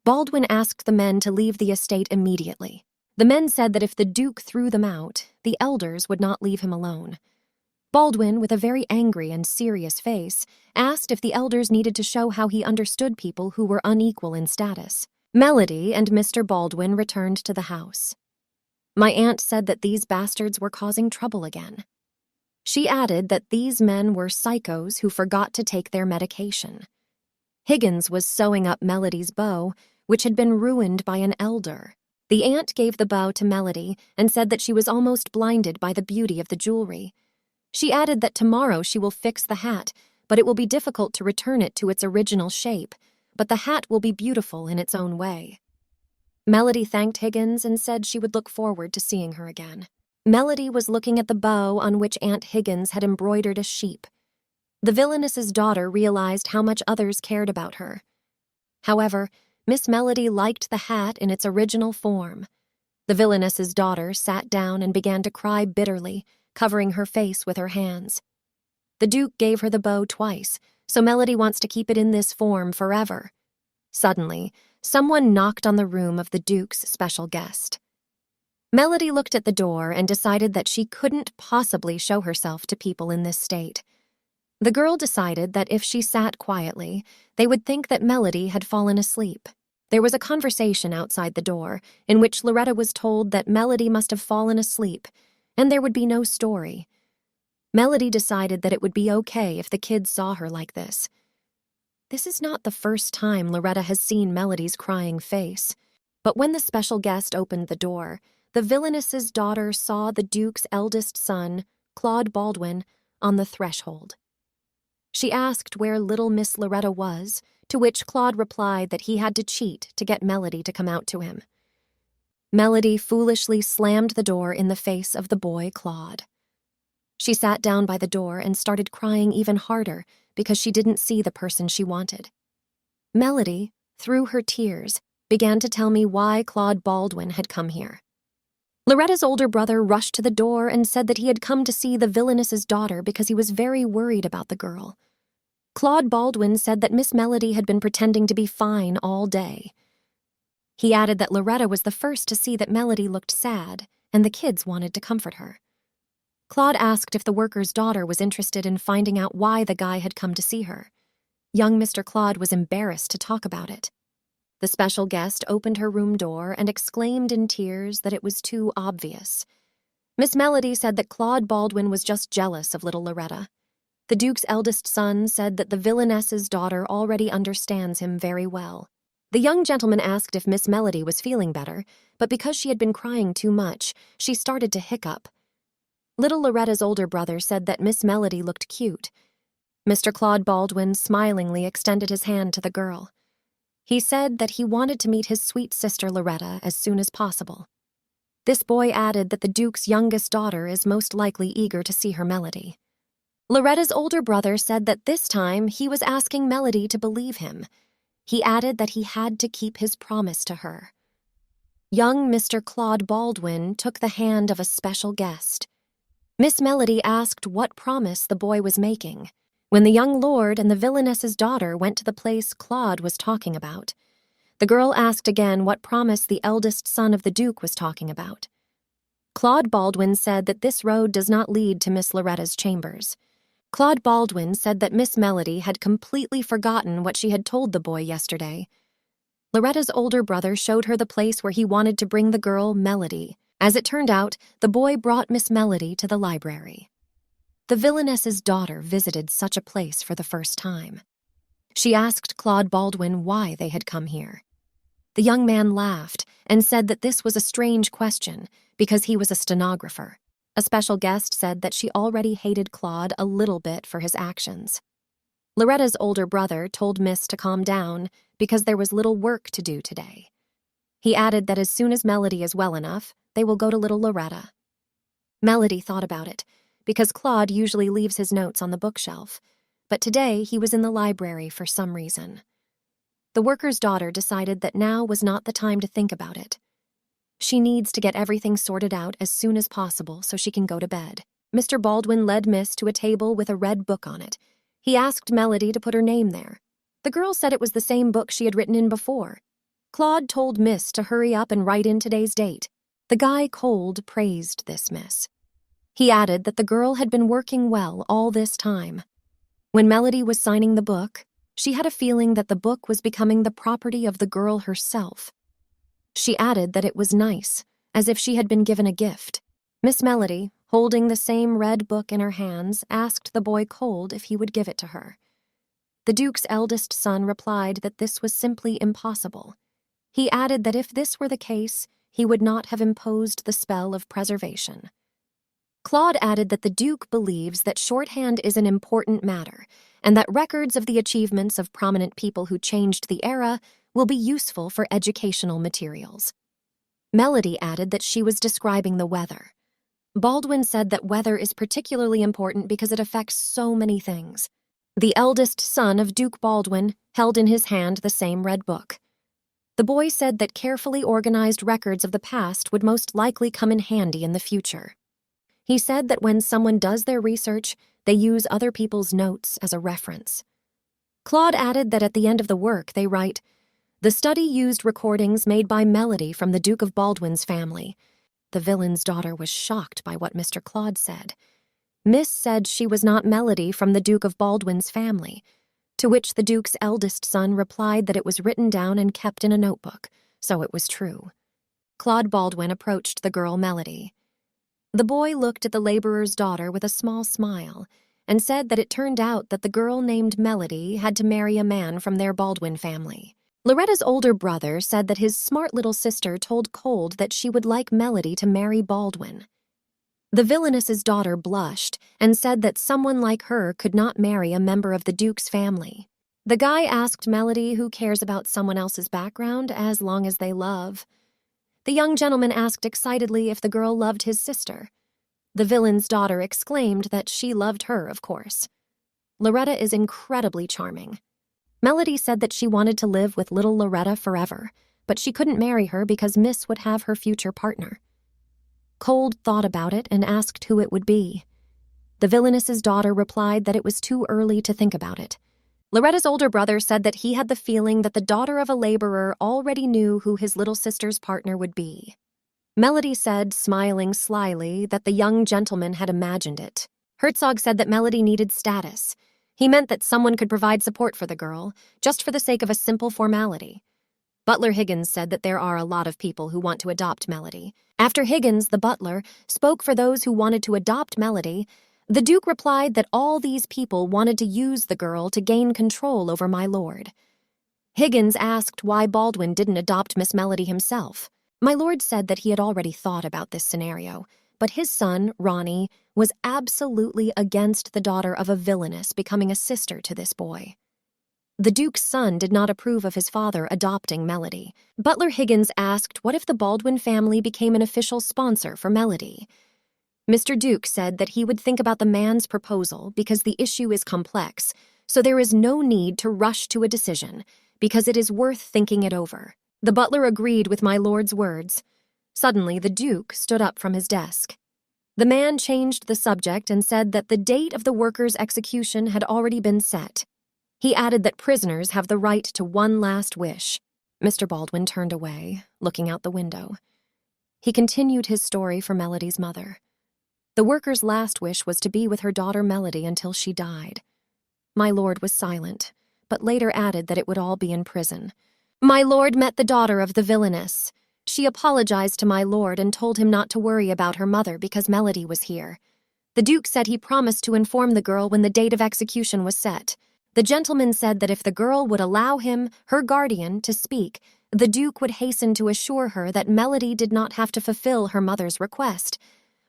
Baldwin asked the men to leave the estate immediately. The men said that if the Duke threw them out, the elders would not leave him alone. Baldwin, with a very angry and serious face, asked if the elders needed to show how he understood people who were unequal in status. Melody and Mr. Baldwin returned to the house. My aunt said that these bastards were causing trouble again. She added that these men were psychos who forgot to take their medication. Higgins was sewing up Melody's bow, which had been ruined by an elder. The aunt gave the bow to Melody and said that she was almost blinded by the beauty of the jewelry. She added that tomorrow she will fix the hat, but it will be difficult to return it to its original shape, but the hat will be beautiful in its own way. Melody thanked Higgins and said she would look forward to seeing her again. Melody was looking at the bow on which Aunt Higgins had embroidered a sheep. The villainess's daughter realized how much others cared about her. However, Miss Melody liked the hat in its original form. The villainess's daughter sat down and began to cry bitterly, covering her face with her hands. The Duke gave her the bow twice, so Melody wants to keep it in this form forever. Suddenly, someone knocked on the room of the Duke's special guest. Melody looked at the door and decided that she couldn't possibly show herself to people in this state. The girl decided that if she sat quietly, they would think that Melody had fallen asleep. There was a conversation outside the door in which Loretta was told that Melody must have fallen asleep, and there would be no story. Melody decided that it would be okay if the kids saw her like this. This is not the first time Loretta has seen Melody's crying face, but when the special guest opened the door, the villainess's daughter saw the Duke's eldest son, Claude Baldwin, on the threshold. She asked where little Miss Loretta was, to which Claude replied that he had to cheat to get Melody to come out to him. Melody foolishly slammed the door in the face of the boy Claude. She sat down by the door and started crying even harder because she didn't see the person she wanted. Melody, through her tears, began to tell me why Claude Baldwin had come here. Loretta's older brother rushed to the door and said that he had come to see the villainess's daughter because he was very worried about the girl. Claude Baldwin said that Miss Melody had been pretending to be fine all day. He added that Loretta was the first to see that Melody looked sad, and the kids wanted to comfort her. Claude asked if the worker's daughter was interested in finding out why the guy had come to see her. Young Mr. Claude was embarrassed to talk about it. The special guest opened her room door and exclaimed in tears that it was too obvious. Miss Melody said that Claude Baldwin was just jealous of little Loretta. The Duke's eldest son said that the villainess's daughter already understands him very well. The young gentleman asked if Miss Melody was feeling better, but because she had been crying too much, she started to hiccup. Little Loretta's older brother said that Miss Melody looked cute. Mr. Claude Baldwin smilingly extended his hand to the girl. He said that he wanted to meet his sweet sister Loretta as soon as possible. This boy added that the Duke's youngest daughter is most likely eager to see her Melody. Loretta's older brother said that this time he was asking Melody to believe him. He added that he had to keep his promise to her. Young Mr. Claude Baldwin took the hand of a special guest. Miss Melody asked what promise the boy was making. When the young lord and the villainess's daughter went to the place Claude was talking about, the girl asked again what promise the eldest son of the Duke was talking about. Claude Baldwin said that this road does not lead to Miss Loretta's chambers. Claude Baldwin said that Miss Melody had completely forgotten what she had told the boy yesterday. Loretta's older brother showed her the place where he wanted to bring the girl Melody. As it turned out, the boy brought Miss Melody to the library. The villainess's daughter visited such a place for the first time. She asked Claude Baldwin why they had come here. The young man laughed and said that this was a strange question because he was a stenographer. A special guest said that she already hated Claude a little bit for his actions. Loretta's older brother told Miss to calm down because there was little work to do today. He added that as soon as Melody is well enough, they will go to little Loretta. Melody thought about it, because Claude usually leaves his notes on the bookshelf, but today he was in the library for some reason. The worker's daughter decided that now was not the time to think about it. She needs to get everything sorted out as soon as possible so she can go to bed. Mr. Baldwin led Miss to a table with a red book on it. He asked Melody to put her name there. The girl said it was the same book she had written in before. Claude told Miss to hurry up and write in today's date. The guy cold praised this Miss. He added that the girl had been working well all this time. When Melody was signing the book, she had a feeling that the book was becoming the property of the girl herself. She added that it was nice, as if she had been given a gift. Miss Melody, holding the same red book in her hands, asked the boy cold if he would give it to her. The Duke's eldest son replied that this was simply impossible. He added that if this were the case, he would not have imposed the spell of preservation. Claude added that the Duke believes that shorthand is an important matter, and that records of the achievements of prominent people who changed the era will be useful for educational materials. Melody added that she was describing the weather. Baldwin said that weather is particularly important because it affects so many things. The eldest son of Duke Baldwin held in his hand the same red book. The boy said that carefully organized records of the past would most likely come in handy in the future. He said that when someone does their research, they use other people's notes as a reference. Claude added that at the end of the work they write, "The study used recordings made by Melody from the Duke of Baldwin's family." The villain's daughter was shocked by what Mr. Claude said. Miss said she was not Melody from the Duke of Baldwin's family, to which the Duke's eldest son replied that it was written down and kept in a notebook, so it was true. Claude Baldwin approached the girl Melody. The boy looked at the laborer's daughter with a small smile and said that it turned out that the girl named Melody had to marry a man from their Baldwin family. Loretta's older brother said that his smart little sister told Cold that she would like Melody to marry Baldwin. The villainess's daughter blushed and said that someone like her could not marry a member of the Duke's family. The guy asked Melody who cares about someone else's background as long as they love. The young gentleman asked excitedly if the girl loved his sister. The villain's daughter exclaimed that she loved her, of course. Loretta is incredibly charming. Melody said that she wanted to live with little Loretta forever, but she couldn't marry her because Miss would have her future partner. Cold thought about it and asked who it would be. The villainess's daughter replied that it was too early to think about it. Loretta's older brother said that he had the feeling that the daughter of a laborer already knew who his little sister's partner would be. Melody said, smiling slyly, that the young gentleman had imagined it. Herzog said that Melody needed status. He meant that someone could provide support for the girl, just for the sake of a simple formality. Butler Higgins said that there are a lot of people who want to adopt Melody. After Higgins, the butler, spoke for those who wanted to adopt Melody, the Duke replied that all these people wanted to use the girl to gain control over my lord. Higgins asked why Baldwin didn't adopt Miss Melody himself. My lord said that he had already thought about this scenario, but his son, Ronnie, was absolutely against the daughter of a villainess becoming a sister to this boy. The Duke's son did not approve of his father adopting Melody. Butler Higgins asked what if the Baldwin family became an official sponsor for Melody. Mr. Duke said that he would think about the man's proposal because the issue is complex, so there is no need to rush to a decision because it is worth thinking it over. The butler agreed with my lord's words. Suddenly, the Duke stood up from his desk. The man changed the subject and said that the date of the worker's execution had already been set. He added that prisoners have the right to one last wish. Mr. Baldwin turned away, looking out the window. He continued his story for Melody's mother. The worker's last wish was to be with her daughter Melody until she died. My lord was silent, but later added that it would all be in prison. My lord met the daughter of the villainess. She apologized to my lord and told him not to worry about her mother because Melody was here. The Duke said he promised to inform the girl when the date of execution was set. The gentleman said that if the girl would allow him, her guardian, to speak, the Duke would hasten to assure her that Melody did not have to fulfill her mother's request.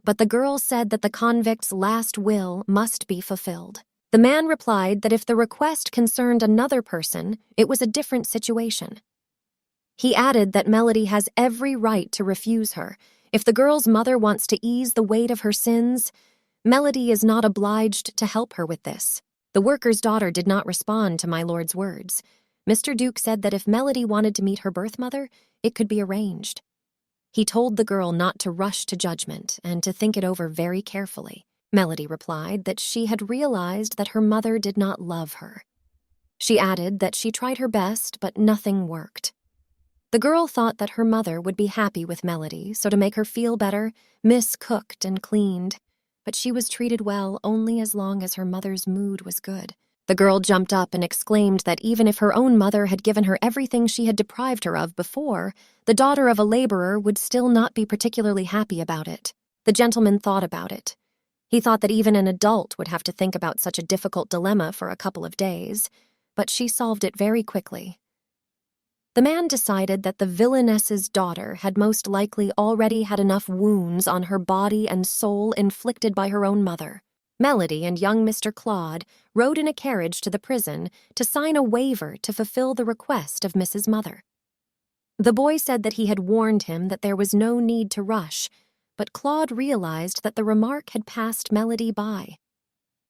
But the girl said that the convict's last will must be fulfilled. The man replied that if the request concerned another person, it was a different situation. He added that Melody has every right to refuse her. If the girl's mother wants to ease the weight of her sins, Melody is not obliged to help her with this. The worker's daughter did not respond to my lord's words. Mr. Duke said that if Melody wanted to meet her birth mother, it could be arranged. He told the girl not to rush to judgment and to think it over very carefully. Melody replied that she had realized that her mother did not love her. She added that she tried her best, but nothing worked. The girl thought that her mother would be happy with Melody, so to make her feel better, Miss cooked and cleaned. But she was treated well only as long as her mother's mood was good. The girl jumped up and exclaimed that even if her own mother had given her everything she had deprived her of before, the daughter of a laborer would still not be particularly happy about it. The gentleman thought about it. He thought that even an adult would have to think about such a difficult dilemma for a couple of days, but she solved it very quickly. The man decided that the villainess's daughter had most likely already had enough wounds on her body and soul inflicted by her own mother. Melody and young Mr. Claude rode in a carriage to the prison to sign a waiver to fulfill the request of Mrs. Mother. The boy said that he had warned him that there was no need to rush, but Claude realized that the remark had passed Melody by.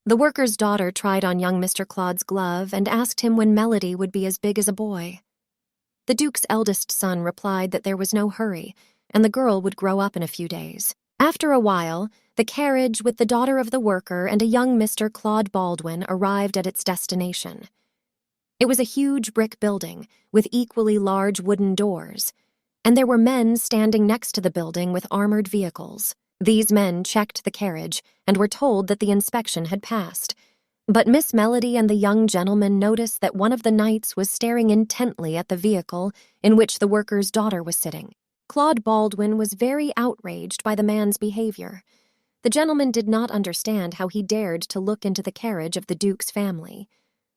The worker's daughter tried on young Mr. Claude's glove and asked him when Melody would be as big as a boy. The Duke's eldest son replied that there was no hurry, and the girl would grow up in a few days. After a while, the carriage with the daughter of the worker and a young Mr. Claude Baldwin arrived at its destination. It was a huge brick building with equally large wooden doors, and there were men standing next to the building with armored vehicles. These men checked the carriage and were told that the inspection had passed. But Miss Melody and the young gentleman noticed that one of the knights was staring intently at the vehicle in which the worker's daughter was sitting. Claude Baldwin was very outraged by the man's behavior. The gentleman did not understand how he dared to look into the carriage of the Duke's family.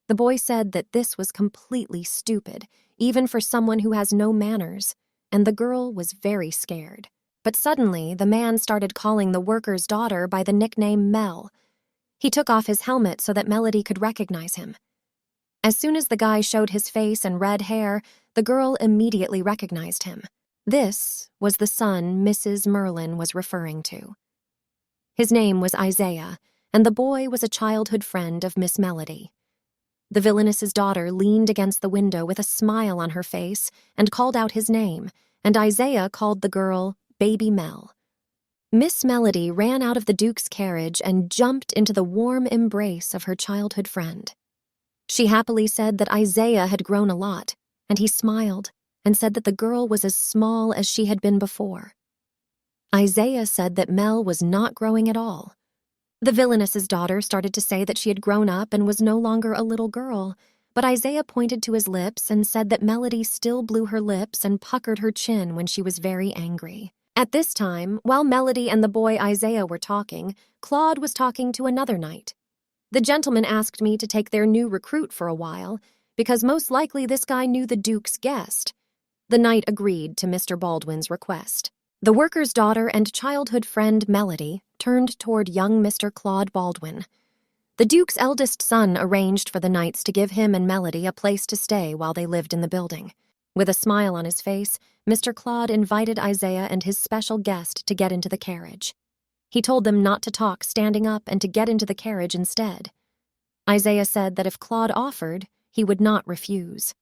The boy said that this was completely stupid, even for someone who has no manners, and the girl was very scared. But suddenly, the man started calling the worker's daughter by the nickname Mel. He took off his helmet so that Melody could recognize him. As soon as the guy showed his face and red hair, the girl immediately recognized him. This was the son Mrs. Merlin was referring to. His name was Isaiah, and the boy was a childhood friend of Miss Melody. The villainess's daughter leaned against the window with a smile on her face and called out his name, and Isaiah called the girl Baby Mel. Miss Melody ran out of the Duke's carriage and jumped into the warm embrace of her childhood friend. She happily said that Isaiah had grown a lot, and he smiled and said that the girl was as small as she had been before. Isaiah said that Mel was not growing at all. The villainess's daughter started to say that she had grown up and was no longer a little girl, but Isaiah pointed to his lips and said that Melody still blew her lips and puckered her chin when she was very angry. At this time, while Melody and the boy Isaiah were talking, Claude was talking to another knight. The gentleman asked me to take their new recruit for a while, because most likely this guy knew the Duke's guest. The knight agreed to Mr. Baldwin's request. The worker's daughter and childhood friend Melody turned toward young Mr. Claude Baldwin. The Duke's eldest son arranged for the knights to give him and Melody a place to stay while they lived in the building. With a smile on his face, Mr. Claude invited Isaiah and his special guest to get into the carriage. He told them not to talk standing up and to get into the carriage instead. Isaiah said that if Claude offered, he would not refuse.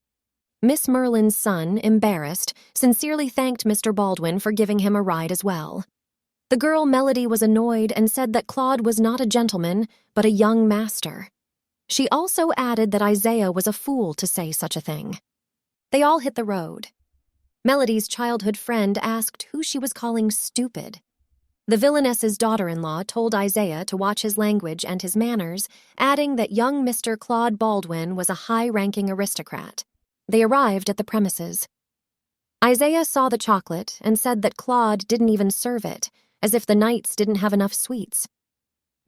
Miss Merlin's son, embarrassed, sincerely thanked Mr. Baldwin for giving him a ride as well. The girl Melody was annoyed and said that Claude was not a gentleman, but a young master. She also added that Isaiah was a fool to say such a thing. They all hit the road. Melody's childhood friend asked who she was calling stupid. The villainess's daughter-in-law told Isaiah to watch his language and his manners, adding that young Mr. Claude Baldwin was a high-ranking aristocrat. They arrived at the premises. Isaiah saw the chocolate and said that Claude didn't even serve it, as if the knights didn't have enough sweets.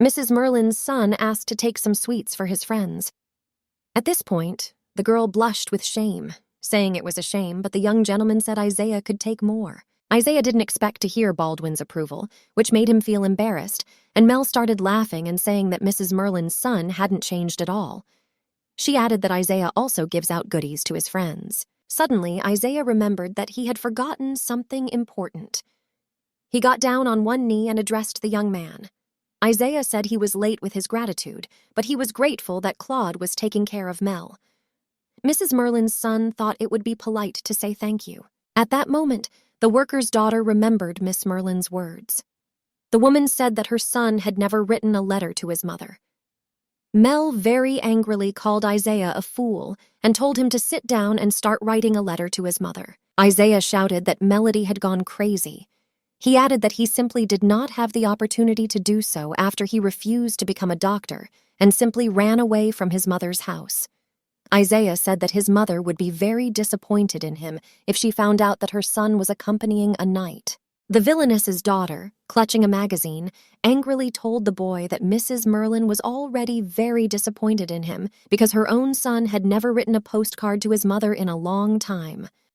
Mrs. Merlin's son asked to take some sweets for his friends. At this point, the girl blushed with shame, saying it was a shame, but the young gentleman said Isaiah could take more. Isaiah didn't expect to hear Baldwin's approval, which made him feel embarrassed, and Mel started laughing and saying that Mrs. Merlin's son hadn't changed at all. She added that Isaiah also gives out goodies to his friends. Suddenly, Isaiah remembered that he had forgotten something important. He got down on one knee and addressed the young man. Isaiah said he was late with his gratitude, but he was grateful that Claude was taking care of Mel. Mrs. Merlin's son thought it would be polite to say thank you. At that moment, the worker's daughter remembered Miss Merlin's words. The woman said that her son had never written a letter to his mother. Mel very angrily called Isaiah a fool and told him to sit down and start writing a letter to his mother. Isaiah shouted that Melody had gone crazy. He added that he simply did not have the opportunity to do so after he refused to become a doctor and simply ran away from his mother's house. Isaiah said that his mother would be very disappointed in him if she found out that her son was accompanying a knight. The villainess's daughter, clutching a magazine, angrily told the boy that Mrs. Merlin was already very disappointed in him because her own son had never written a postcard to his mother in a long time.